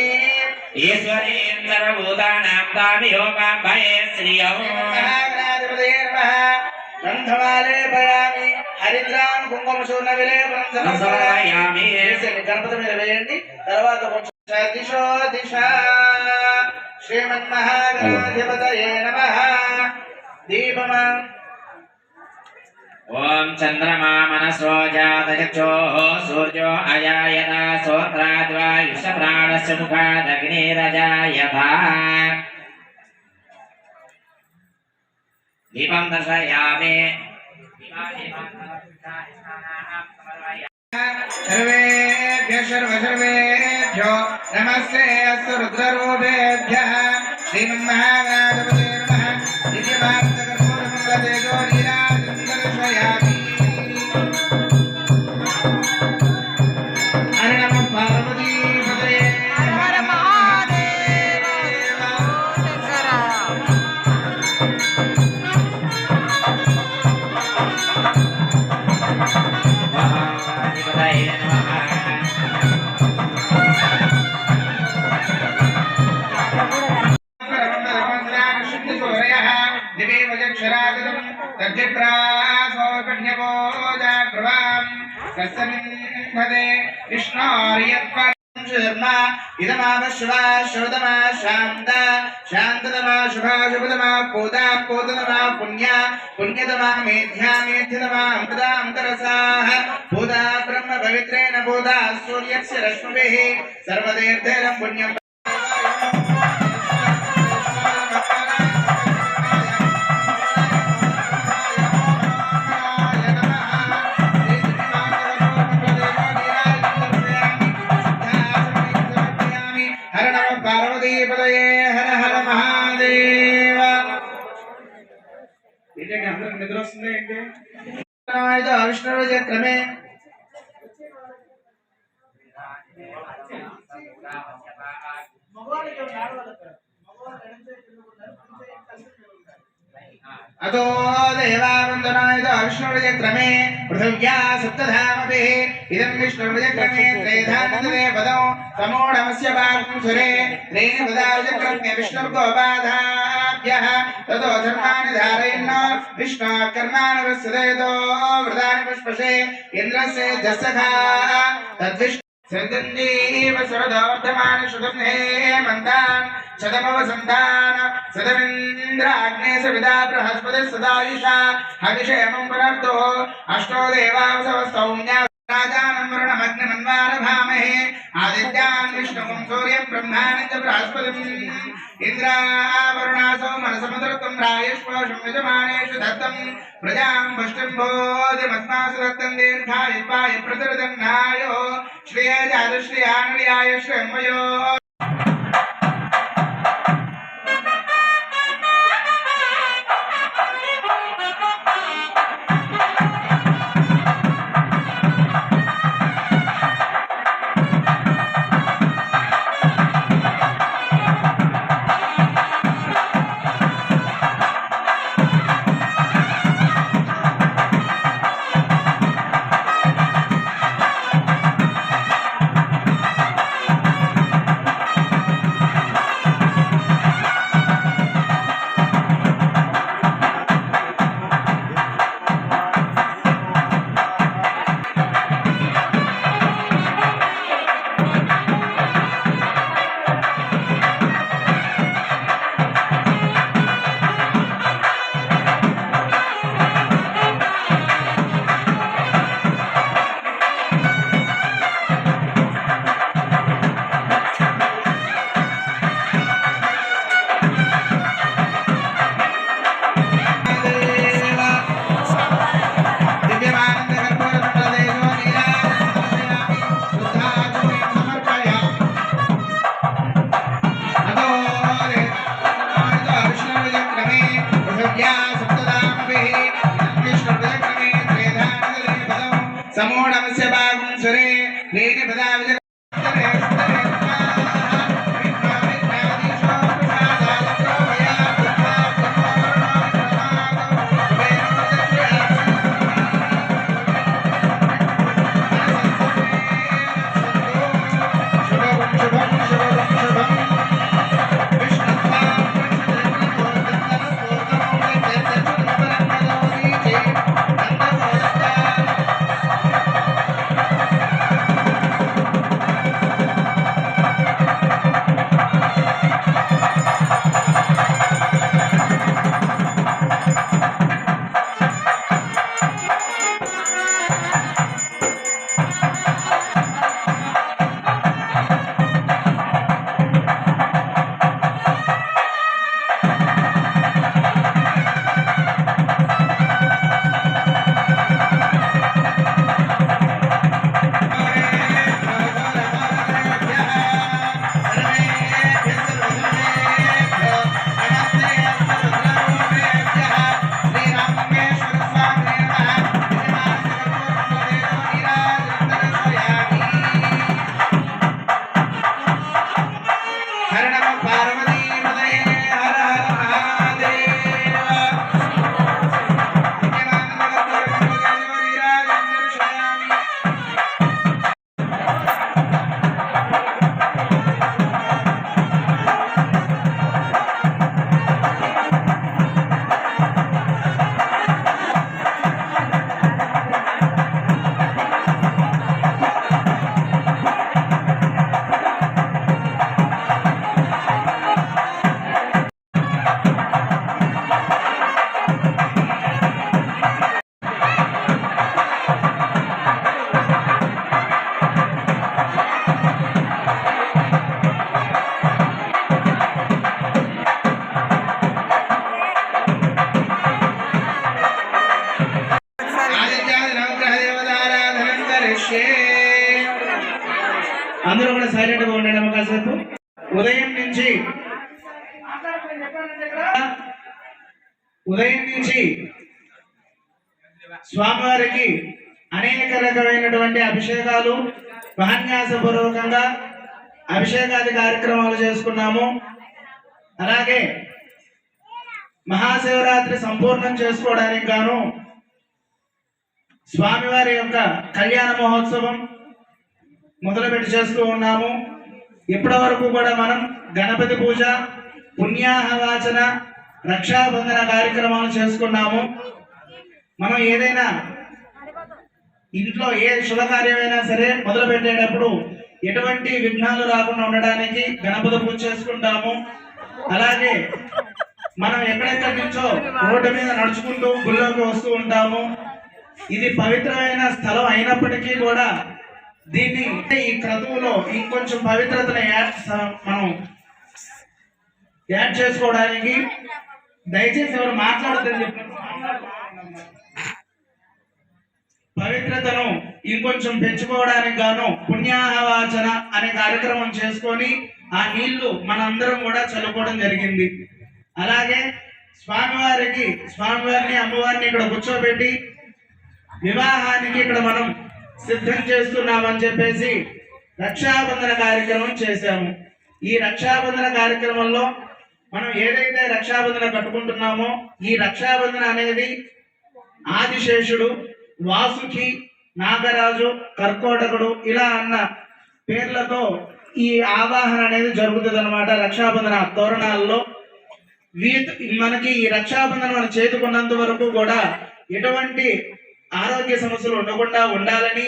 ఈశ్వరేంద్రభూతానాం దామియోపాభయే శ్రియో మహాగణాధిపతయే నమః గంధమాలేపయామి హరిద్రాం కుంకుమశూర్ణ విలేపనం సమర్పయామి గణపతి మీద వేయండి తర్వాత కొంచెం దిశో దిశ శ్రీమన్మహాగణాధిపతయే నమః దీపమా ఓం చంద్రమా మనసో జాతచక్షోః సూర్యో అజాయత శ్రోత్రాద్వాయుష ప్రాణస్య ముఖాదగ్నిరజాయత దీపం దర్శయామి सर्वेभ्यो नमस्ते अस्तु रुद्ररूपेभ्यः श्रीमन्महागणाधिपतये नमः दिव्यभारतकर्पूरमङ्गलतेजो नीराजनं दर्शयामि हर नमः पार्वतीपतये हर महादेव शंकर మహాధిపతయే నమః శుభదమా శాంత శాంతదమా శుభా శుభదమా పూతా పూతదమా పుణ్య పుణ్యదమా మేధ్యా మేధ్యదమా అమృతా అమృతరసాః పూతా బ్రహ్మ పవిత్రేణ పూతా సూర్యస్య రశ్మిభిః సర్వతీర్థేన పుణ్యం हर नम पार्वतीपतये हर हर महादेव ఏంటండి అందరికి నిద్ర వస్తుంది ఏంటి విష్ణు చక్రమే अतो देवावन्दनाय विष्णुर्यक्रमे पृथिव्या सप्तधामभिः इदं विष्णुर्यक्रमे त्रेधानन्दरे पदौ समूढमस्य पार्श्वरे त्रीणि पदावचक्रमे विष्णुर्गोपाधाभ्यः ततो धर्माणि धारयन् विष्णोः कर्माणि वत्सदेतो वृदानि पुष्पसे इन्द्रस्य जसखा तद्विष्णु सन्दीव सुरदोर्धमानि श्रुतं हेमन्तान् शतमवसन्तान् सदमिन्द्राग्ने सविदा बृहस्पति सदायुषा हविषेमं पुनर्दो अष्टो देवावसवस्तौम्या राजानं वरुणमग्निमन्वारभामहे आदित्यान् विष्णुं सूर्यं ब्रह्माणं च बृहस्पतिम् इन्द्रावरुणासो मनसमुद्रत्वं रायेष्वशं यजमानेषु दत्तं प्रजां पुष्टिं बोधिमस्मासु दत्तं दीर्घायुत्वाय प्रतिरदन्नायो श्रियजातुश्रियानुर्याय श्रेमयो సైలెంట్ గా ఉండడం కాసేపు. ఉదయం నుంచి స్వామివారికి అనేక రకమైనటువంటి అభిషేకాలు మహాన్యాసపూర్వకంగా అభిషేకాది కార్యక్రమాలు చేసుకున్నాము. అలాగే మహాశివరాత్రి సంపూర్ణం చేసుకోవడానికి గాను స్వామివారి యొక్క కళ్యాణ మహోత్సవం మొదలుపెట్టి చేస్తూ ఉన్నాము. ఇప్పటి వరకు కూడా మనం గణపతి పూజ, పుణ్యాహవాచన, రక్షాబంధన కార్యక్రమాలు చేసుకున్నాము. మనం ఏదైనా ఇంట్లో ఏ శుభకార్యమైనా సరే మొదలు పెట్టేటప్పుడు ఎటువంటి విఘ్నాలు రాకుండా ఉండడానికి గణపతి పూజ చేసుకుంటాము. అలాగే మనం ఎక్కడెక్కడి నుంచో రోడ్డు మీద నడుచుకుంటూ గుళ్ళోకి వస్తూ ఉంటాము. ఇది పవిత్రమైన స్థలం అయినప్పటికీ కూడా దీన్ని ఈ క్రతువులో ఇంకొంచెం పవిత్రతను మనం యాడ్ చేసుకోవడానికి దయచేసి ఎవరు మాట్లాడదని చెప్పి పవిత్రతను ఇంకొంచెం పెంచుకోవడానికి గాను పుణ్యాహవాచన అనే కార్యక్రమం చేసుకొని ఆ నీళ్లు మనందరం కూడా చల్లుకోవడం జరిగింది. అలాగే స్వామివారిని అమ్మవారిని ఇక్కడ కూర్చోబెట్టి వివాహానికి ఇక్కడ మనం సిద్ధం చేస్తున్నామని చెప్పేసి రక్షాబంధన కార్యక్రమం చేశాము. ఈ రక్షాబంధన కార్యక్రమంలో మనం ఏదైతే రక్షాబంధన కట్టుకుంటున్నామో ఈ రక్షాబంధన అనేది ఆదిశేషుడు, వాసుకి, నాగరాజు, కర్కోటకుడు ఇలా అన్న పేర్లతో ఈ ఆవాహన అనేది జరుగుతుంది అనమాట. రక్షాబంధన తోరణాల్లో మనకి ఈ రక్షాబంధన మన చేతుకున్నంత వరకు కూడా ఎటువంటి ఆరోగ్య సమస్యలు ఉండకుండా ఉండాలని,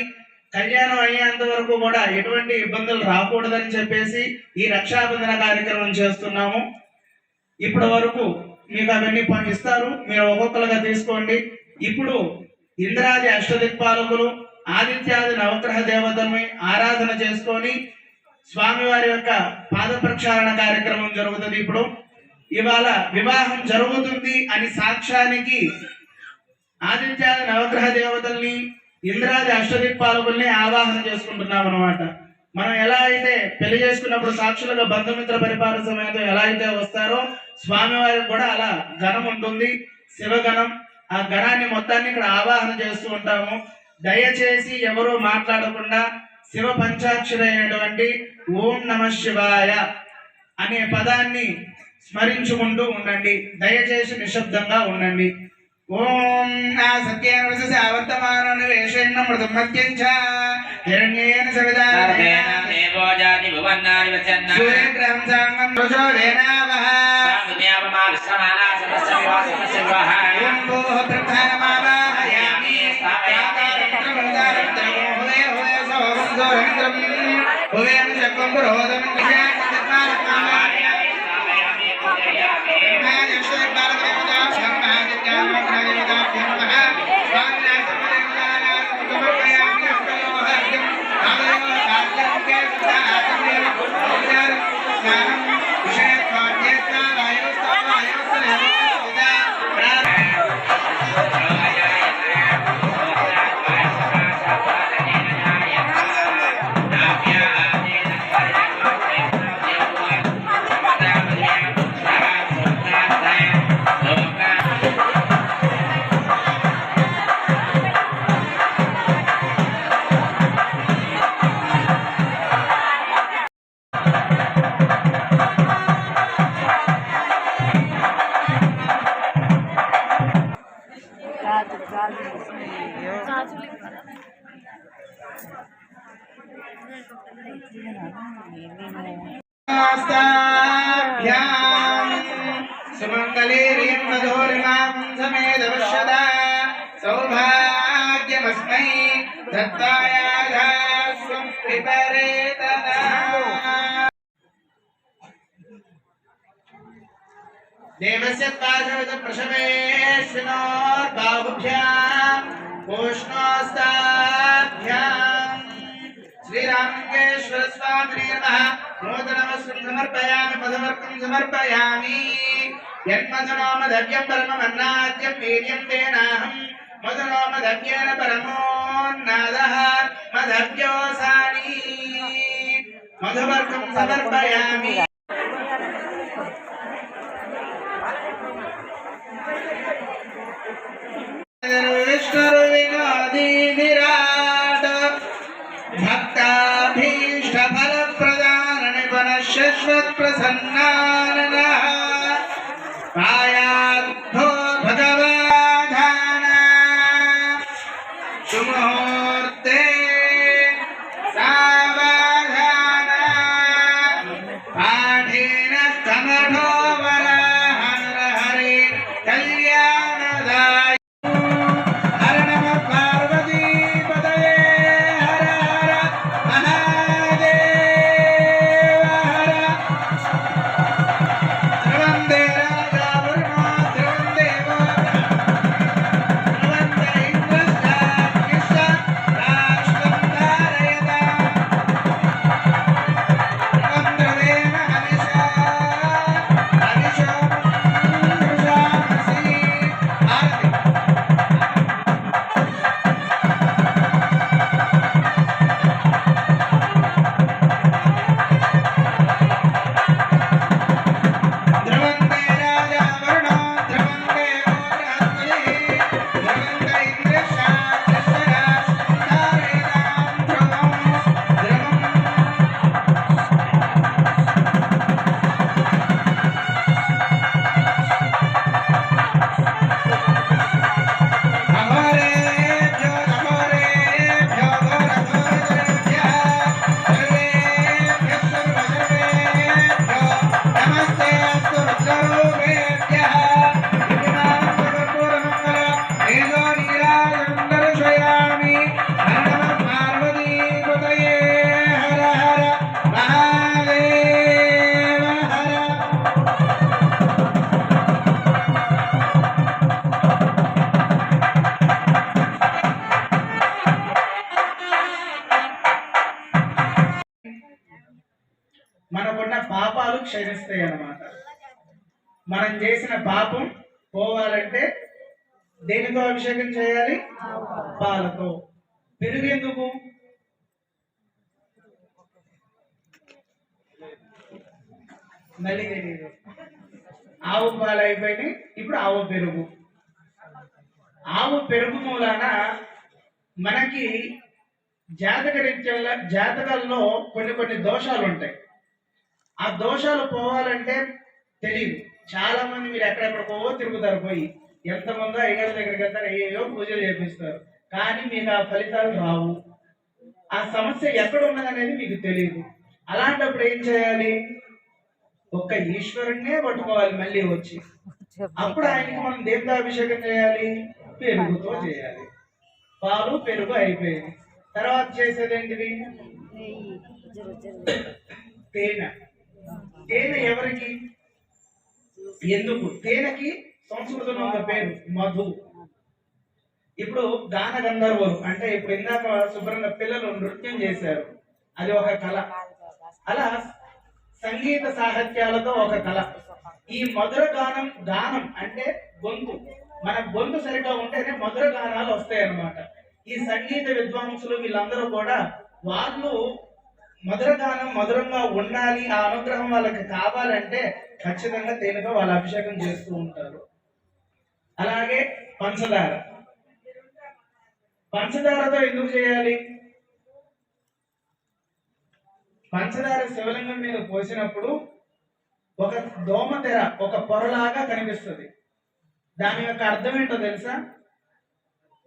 కళ్యాణం అయ్యేంత వరకు కూడా ఎటువంటి ఇబ్బందులు రాకూడదని చెప్పేసి ఈ రక్షాబంధన కార్యక్రమం చేస్తున్నాము. ఇప్పటి వరకు మీకు అవన్నీ ఇస్తారు, మీరు ఒక్కొక్కరుగా తీసుకోండి. ఇప్పుడు ఇంద్రాది అష్టదిక్పాలకులు, ఆదిత్యాది నవగ్రహ దేవతల్ని ఆరాధన చేసుకొని స్వామివారి యొక్క పాద ప్రక్షాళన కార్యక్రమం జరుగుతుంది. ఇప్పుడు ఇవాళ వివాహం జరుగుతుంది అని సాక్ష్యానికి ఆదిత్యాది నవగ్రహ దేవతల్ని, ఇంద్రాది అష్టదిక్పాలకుల్ని ఆవాహన చేసుకుంటున్నాం అనమాట. మనం ఎలా అయితే పెళ్లి చేసుకున్నప్పుడు సాక్షులుగా బంధుమిత్ర పరిపాలన సమయంలో ఎలా అయితే వస్తారో స్వామివారికి కూడా అలా గణం ఉంటుంది, శివగణం. ఆ గణాన్ని మొత్తాన్ని ఇక్కడ ఆవాహన చేస్తూ ఉంటాము. దయచేసి ఎవరు మాట్లాడకుండా శివ పంచాక్షరైనటువంటి ఓం నమః శివాయ అనే పదాన్ని స్మరించుకుంటూ ఉండండి. దయచేసి నిశ్శబ్దంగా ఉండండి. ఓం నా సత్యేన వర్తమానవేషేణ మృదుమత్యంచ హిరణ్యేన సవిదారేణ దేవో జాతి భువన్నాని వచన్నా సూర్యగ్రహం సంగం ప్రచోదయావః సాముద్యాపమావిశ్రమానా సమస్త వివాసమస్య వివాహ ఓం భూః ప్రధానమావాహయామి స్థాపయామి హువే హువే సోమం సోహేంద్రం హువేన చక్రం పురోదం సుమంగళీర్యం మధురిమాం సమేత వశ్యదా సౌభాగ్యమస్మై దత్తాయాధాస్వం విపరేతనా దేవస్య పాశవిత ప్రసవేశ్వినోర్బాహుభ్యాం పూష్ణోస్తాభ్యాం శ్రీరామలింగేశ్వర స్వామినే నమః. నూతనవస్త్రం సమర్పయామి, పదవర్గం సమర్పయామి. యన్మధునో మదవ్యం పరమమన్నాద్యం వీర్యం తేనాహం మధునో మదవ్యేన పరమోన్నాదః మదవ్యోసాని మధువర్గం సమర్పయామి. విష్ణురు వినోది విరాట్ భక్తాభీష్ట ఫల ప్రదాన నిపుణ శాశ్వత ప్రసన్నానన పాయాద్భో భగవాధాన సుముహూర్తే సావధాన పాఠేన సమఠో వరాహర హరి కళ్యాణదాయ. హర నమ పార్వతీ పదయే హర హర మహాదేవ హర. ధ్రువందే రాజా వరుణో ధ్రువందేవో ధ్రువందే ఇంద్రశ్చాగ్నిశ్చ రాష్ట్రం ధారయతా. ధ్రువం ధ్రువేణ హవిషా హవిషో మృషామసి. ఆరతి. ధ్రువందే రాజా వరుణో ధ్రువందేవో బృహస్పతిః ధ్రువందే ఇంద్రశ్చాగ్నిశ్చ రాష్ట్రం ధారయతాం. ధ్రువం ధ్రువం. అఘోరేభ్యో అఘోరేభ్యో ఘోరఘోరఘోరేభ్యః సర్వేభ్యః సర్వసర్వేభ్యో నమస్తే అస్తు రుద్రరూపేభ్యః. విఘ్నానందకర్పూరమంగళ తేజో నీరాజనం దర్శయామి. హర నమ పార్వతీపతయే హర హర మహాదేవ హర. మనకున్న పాపాలు క్షమిస్తాయి అన్నమాట. మనం చేసిన పాపం పోవాలంటే దేనితో అభిషేకం చేయాలి? పాలతో. పెరుగెందుకు? మళ్ళీ తెలియదు. ఆవు పాలు అయిపోయినాయి, ఇప్పుడు ఆవు పెరుగు. ఆవు పెరుగు మూలాన మనకి జాతకాల్లో కొన్ని దోషాలు ఉంటాయి. ఆ దోషాలు పోవాలంటే తెలియదు. చాలా మంది మీరు ఎక్కడెక్కడికో తిరుగుతారు, పోయి ఎంతమందో అయ్యగారి దగ్గరికి వెళ్తారు, ఏయో పూజలు చేపిస్తారు, కానీ మీకు ఆ ఫలితాలు రావు. ఆ సమస్య ఎక్కడ ఉన్నదనేది మీకు తెలియదు. అలాంటప్పుడు ఏం చేయాలి? ఒక్క ఈశ్వరుణ్ణే పట్టుకోవాలి మళ్ళీ వచ్చి. అప్పుడు ఆయనకి మనం దేవతాభిషేకం చేయాలి, పెరుగుతో చేయాలి. పాలు పెరుగు అయిపోయింది. తర్వాత చేసేది ఏంటిది? తేనె. తేనె ఎవరికి? ఎందుకు? తేనెకి సంస్కృతంలో ఒక పేరు మధు. ఇప్పుడు గాన గంధర్వులు అంటే ఇప్పుడు ఇందాక శుభ్రంగా పిల్లలు నృత్యం చేశారు, అది ఒక కళ. అలా సంగీత సాహిత్యాలతో ఒక కళ. ఈ మధుర గానం అంటే గొంతు. మన గొంతు సరిగా ఉంటేనే మధుర గానాలు వస్తాయి అన్నమాట. ఈ సంగీత విద్వాంసులు వీళ్ళందరూ కూడా వాళ్ళు మధుర గానం మధురంగా ఉండాలి, ఆ అనుగ్రహం వాళ్ళకి కావాలంటే ఖచ్చితంగా తేనెతో వాళ్ళ అభిషేకం చేస్తూ ఉంటారు. అలాగే పంచదార. పంచదారతో ఎందుకు చేయాలి? పంచదార శివలింగం మీద పోసినప్పుడు ఒక దోమతెర, ఒక పొరలాగా కనిపిస్తుంది. దాని యొక్క అర్థం ఏంటో తెలుసా?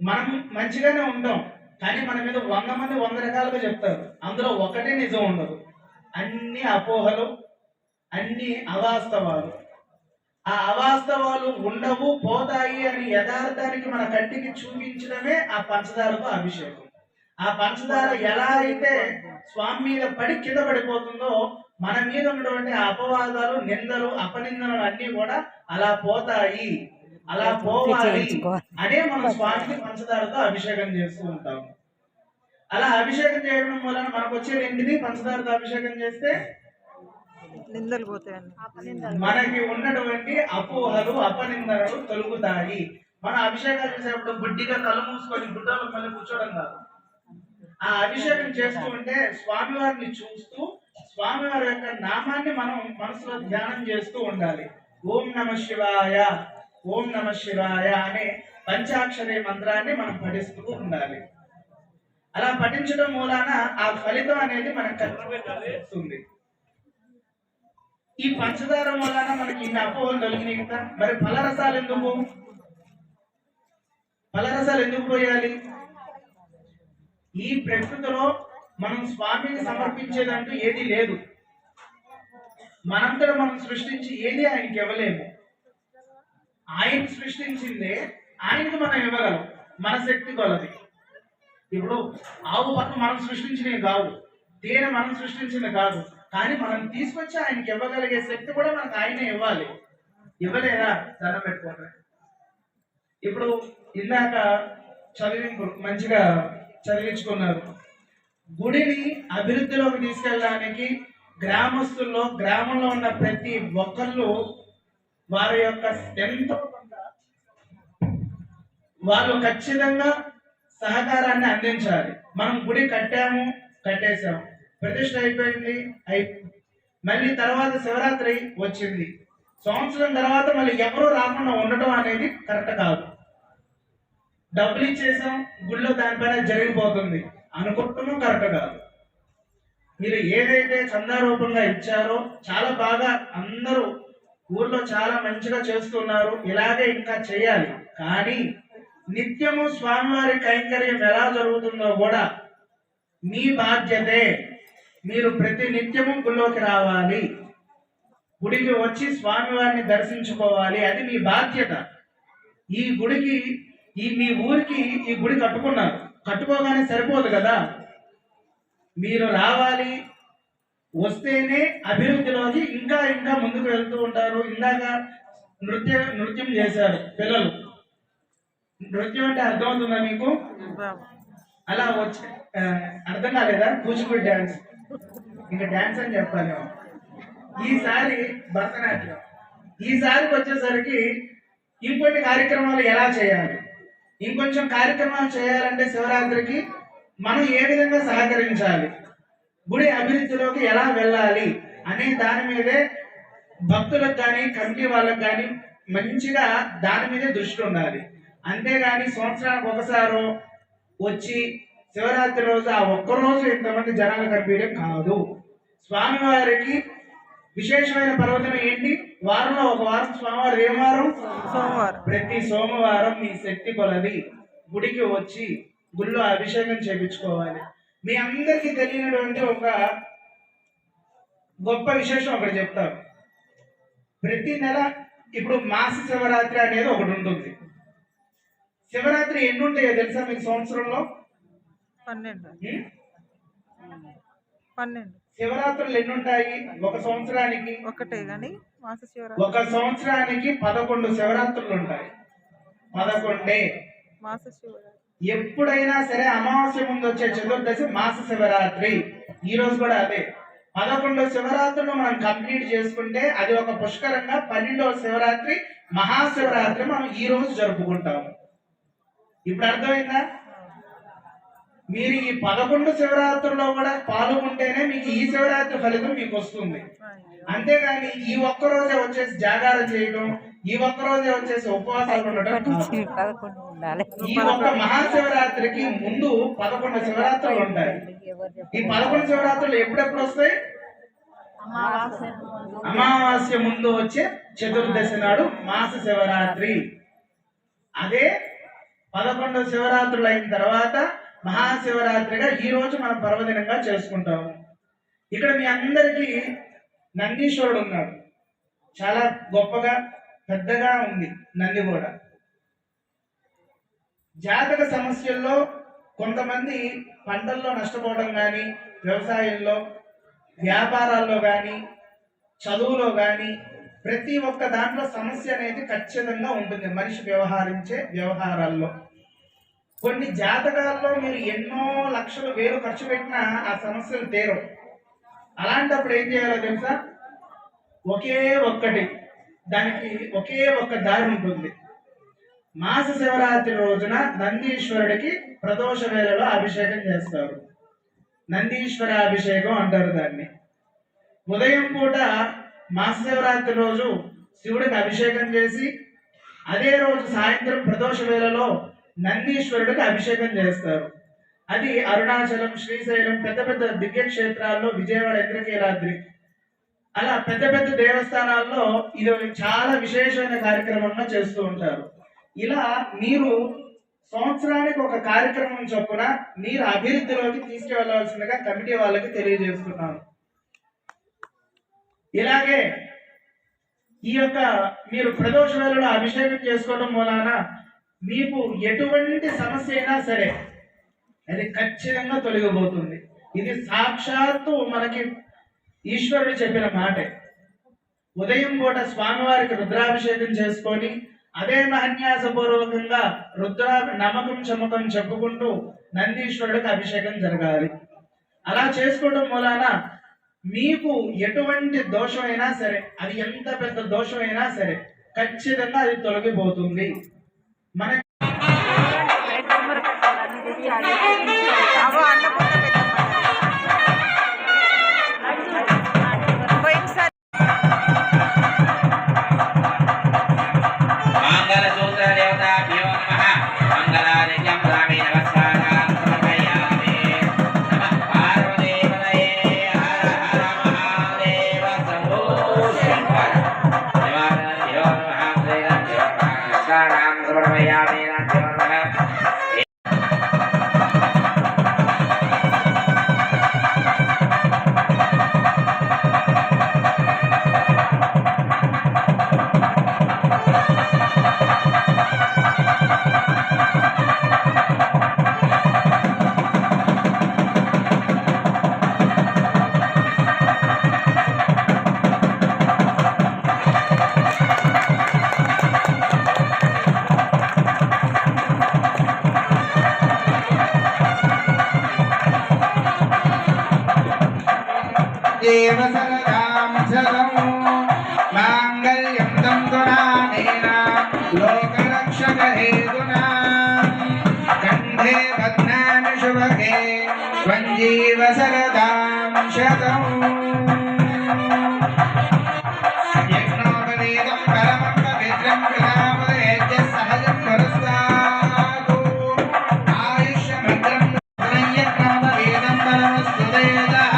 మనం మంచిగానే ఉంటాం, కానీ మన మీద 100 మంది 100 రకాలుగా చెప్తారు, అందులో ఒకటే నిజం ఉండదు. అన్ని అపోహలు, అన్ని అవాస్తవాలు. ఆ అవాస్తవాలు ఉండవు, పోతాయి అని యథార్థానికి మన కంటికి చూపించడమే ఆ పంచదారతో అభిషేకం. ఆ పంచదార ఎలా అయితే స్వామి మీద పడి కింద పడిపోతుందో మన మీద ఉన్నటువంటి అపవాదాలు, నిందలు, అపనిందలు అన్ని కూడా అలా పోతాయి, అలా పోవాలి అనే మన స్వామికి పంచదారతో అభిషేకం చేస్తూ ఉంటాము. అలా అభిషేకం చేయడం వలన మనకు వచ్చేది ఏంటిది? పంచదారతో అభిషేకం చేస్తే నిందలు పోతాయండి. మనకి ఉన్నటువంటి అపోహలు, అపనిందలు తొలుగుతాయి. మనం అభిషేకాలు చేసేటప్పుడు గుడ్డిగా కళ్ళు మూసుకొని గుడ్డలో మళ్ళీ కూర్చోవడం కాదు. ఆ అభిషేకం చేస్తూ ఉంటే స్వామివారిని చూస్తూ స్వామివారి యొక్క నామాన్ని మనం మనసులో ధ్యానం చేస్తూ ఉండాలి. ఓం నమ శివాయ, ఓం నమ శివాయ అనే పంచాక్షరి మంత్రాన్ని మనం పఠిస్తూ ఉండాలి. అలా పఠించడం మూలాన ఆ ఫలితం అనేది మనకు కలుగుతుంది. ఈ పంచదార మూలాన మనకి ఇన్ని అపోహలు కలిగినాయి కదా. మరి ఫలరసాలు ఎందుకు పోయాలి? ఈ ప్రకృతిలో మనం స్వామిని సమర్పించేదంటూ ఏది లేదు. మనంతట మనం సృష్టించి ఏది ఆయనకి ఇవ్వలేము. ఆయన సృష్టించిందే ఆయనకి మనం ఇవ్వగలం మన శక్తి కొలది. ఇప్పుడు ఆవు పక్క మనం సృష్టించినవి కావు, తేనె మనం సృష్టించింది కాదు, కానీ మనం తీసుకొచ్చి ఆయనకి ఇవ్వగలిగే శక్తి కూడా మనకు ఆయనే ఇవ్వాలి. ఇవ్వలేదా? దండం పెట్టుకోండి. ఇప్పుడు ఇందాక మంచిగా చదివించుకున్నారు. గుడిని అభివృద్ధిలోకి తీసుకెళ్ళడానికి గ్రామంలో ఉన్న ప్రతి ఒక్కళ్ళు వారి యొక్క ఎంతో వాళ్ళు ఖచ్చితంగా సహకారాన్ని అందించాలి. మనం గుడి కట్టేశాం, ప్రతిష్ఠ అయిపోయింది, మళ్ళీ తర్వాత శివరాత్రి వచ్చింది, సంవత్సరం తర్వాత మళ్ళీ ఎవరూ రాకుండా ఉండటం అనేది కరెక్ట్ కాదు. డబ్బులు ఇచ్చేసాం, గుళ్ళో దానిపైన జరిగిపోతుంది అనుకుంటున్నాం, కరెక్ట్ కాదు. మీరు ఏదైతే చందా రూపంగా ఇచ్చారో చాలా బాగా అందరూ ఊర్లో చాలా మంచిగా చేస్తున్నారు, ఇలాగే ఇంకా చేయాలి. కానీ నిత్యము స్వామివారి కైంకర్యం ఎలా జరుగుతుందో కూడా మీ బాధ్యతే. మీరు ప్రతి నిత్యము గుళ్ళోకి రావాలి, గుడికి వచ్చి స్వామివారిని దర్శించుకోవాలి, అది మీ బాధ్యత. మీ ఊరికి ఈ గుడి కట్టుకోగానే సరిపోదు కదా. మీరు రావాలి, వస్తేనే అభివృద్ధిలోకి ఇంకా ఇంకా ముందుకు వెళ్తూ ఉంటారు. ఇందాక నృత్యం చేశారు పిల్లలు. నృత్యం అంటే అర్థమవుతుందా మీకు? అలా వచ్చి అర్థం కాలేదా? కూచిపూడి డ్యాన్స్, ఇంకా డ్యాన్స్ అని చెప్పాలి. ఈసారి భరతనాట్యం. ఈసారికి వచ్చేసరికి ఇంకొన్ని కార్యక్రమాలు ఎలా చేయాలి, ఇంకొంచెం కార్యక్రమాలు చేయాలంటే శివరాత్రికి మనం ఏ విధంగా సహకరించాలి, గుడి అభివృద్ధిలోకి ఎలా వెళ్ళాలి అనే దాని మీదే భక్తులకు కానీ కమిటీ వాళ్ళకి కానీ మంచిగా దాని మీదే దృష్టి ఉండాలి. అంతేగాని సంవత్సరానికి ఒకసారి వచ్చి శివరాత్రి రోజు ఆ ఒక్కరోజు ఇంతమంది జనాలు కనిపించడం కాదు. స్వామివారికి విశేషమైన పర్వతం ఏంటి? వారంలో ఒక వారం స్వామివారు ఏం వారం? సోమవారం. ప్రతి సోమవారం మీ శక్తి కొలది గుడికి వచ్చి గుళ్ళో అభిషేకం చేయించుకోవాలి. మీ అందరికీ తెలియనటువంటి ఒక గొప్ప విశేషం ఒకటి చెప్తాను. ప్రతి నెల ఇప్పుడు మాస శివరాత్రి అనేది ఒకటి ఉంటుంది. శివరాత్రి ఎన్ని ఉంటాయో తెలుసా మీకు సంవత్సరంలో? 12 శివరాత్రులు ఎన్ని ఉంటాయి ఒక సంవత్సరానికి? ఒకటే గాని మాస శివరాత్రి ఒక సంవత్సరానికి 11 శివరాత్రులు ఉంటాయి. 11 మాస శివరాత్రి. ఎప్పుడైనా సరే అమావాస్య ముందు వచ్చే చతుర్దశి మాస శివరాత్రి. ఈ రోజు కూడా అదే. 11 శివరాత్రులు మనం కంప్లీట్ చేసుకుంటే అది ఒక పుష్కరంగా 12వ శివరాత్రి మహాశివరాత్రి మనం ఈ రోజు జరుపుకుంటాము. ఇప్పుడు అర్థమైందా? మీరు ఈ 11 శివరాత్రుల్లో కూడా పాల్గొంటేనే మీకు ఈ శివరాత్రి ఫలితం మీకు వస్తుంది. అంతేగాని ఈ ఒక్కరోజే వచ్చేసి జాగారం చేయడం, ఈ ఒక్కరోజే వచ్చేసి ఉపవాసాలు ఉండడం కాదు. ఈ ఒక్క మహాశివరాత్రికి ముందు 11 శివరాత్రులు ఉంటాయి. ఈ 11 శివరాత్రులు ఎప్పుడెప్పుడు వస్తాయి? అమావాస్య ముందు వచ్చే చతుర్దశి నాడు మాస శివరాత్రి. అదే 11 శివరాత్రులు అయిన తర్వాత మహాశివరాత్రిగా ఈ రోజు మనం పర్వదినంగా చేసుకుంటాము. ఇక్కడ మీ అందరికీ నందీశ్వరుడు ఉన్నాడు. చాలా గొప్పగా పెద్దగా ఉంది నంది కూడా. జాతక సమస్యల్లో కొంతమంది పంటల్లో నష్టపోవడం కానీ, వ్యవసాయంలో, వ్యాపారాల్లో కానీ, చదువులో కానీ ప్రతి ఒక్క దాంట్లో సమస్య అనేది ఖచ్చితంగా ఉంటుంది. మనిషి వ్యవహరించే వ్యవహారాల్లో కొన్ని జాతకాల్లో మీరు ఎన్నో లక్షలు వేలు ఖర్చు పెట్టినా ఆ సమస్యలు తీరవు. అలాంటప్పుడు ఏం చేయాలో తెలుసా? దానికి ఒకే ఒక్క దారి ఉంటుంది. మాస శివరాత్రి రోజున నందీశ్వరుడికి ప్రదోష వేళలో అభిషేకం చేస్తారు. నందీశ్వర అభిషేకం అంటారు దాన్ని. ఉదయం పూట మహాశివరాత్రి రోజు శివుడికి అభిషేకం చేసి అదే రోజు సాయంత్రం ప్రదోష వేళలో నందీశ్వరుడికి అభిషేకం చేస్తారు. అది అరుణాచలం, శ్రీశైలం పెద్ద పెద్ద దివ్య క్షేత్రాల్లో, విజయవాడ ఇంద్రకీలాద్రి అలా పెద్ద పెద్ద దేవస్థానాల్లో ఇది చాలా విశేషమైన కార్యక్రమంగా చేస్తూ ఉంటారు. ఇలా మీరు సంవత్సరానికి ఒక కార్యక్రమం చొప్పున మీరు అభివృద్ధిలోకి తీసుకువెళ్లాల్సిందిగా కమిటీ వాళ్ళకి తెలియజేస్తున్నాను. ఇలాగే ఈ యొక్క మీరు ప్రదోష వేళలో అభిషేకం చేసుకోవడం మూలాన మీకు ఎటువంటి సమస్య అయినా సరే అది ఖచ్చితంగా తొలగిపోతుంది. ఇది సాక్షాత్తు మనకి ఈశ్వరుడు చెప్పిన మాటే. ఉదయం పూట స్వామివారికి రుద్రాభిషేకం చేసుకొని అదే మహన్యాసపూర్వకంగా నమకం చమకం చెప్పుకుంటూ నందీశ్వరుడికి అభిషేకం జరగాలి. అలా చేసుకోవడం మూలాన మీకు ఎటువంటి దోషమైనా సరే, అది ఎంత పెద్ద దోషమైనా సరే ఖచ్చితంగా అది తొలగిపోతుంది. మన అవో అన్నపూర్ణ పెద్దమ్మ పోయినసారి దేవసరదాం శతం మాంగళ్యం తంతునానేన లోకరక్షక హేతునా కంఠే బధ్నామి శుభగే త్వంజీవ సరదాం శతం యజ్ఞోపవేదం పరమం పవిత్రం పితామహేజ్య సహజం వరస్వాదు ఆయుష్యమగ్రం యజ్ఞోపవేదం పరమస్తు తేజః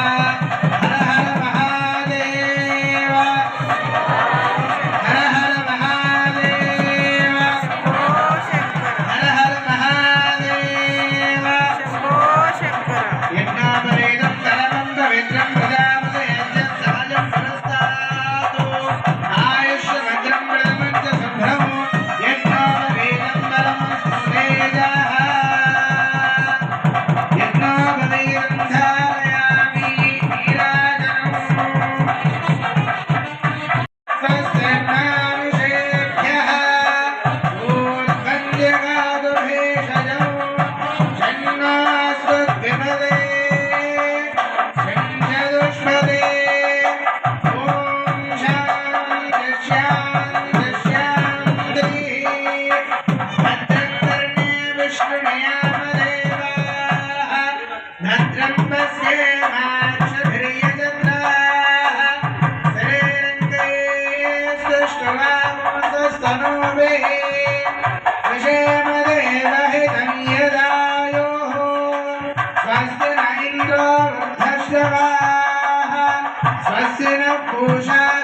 स्वस्य न पूषा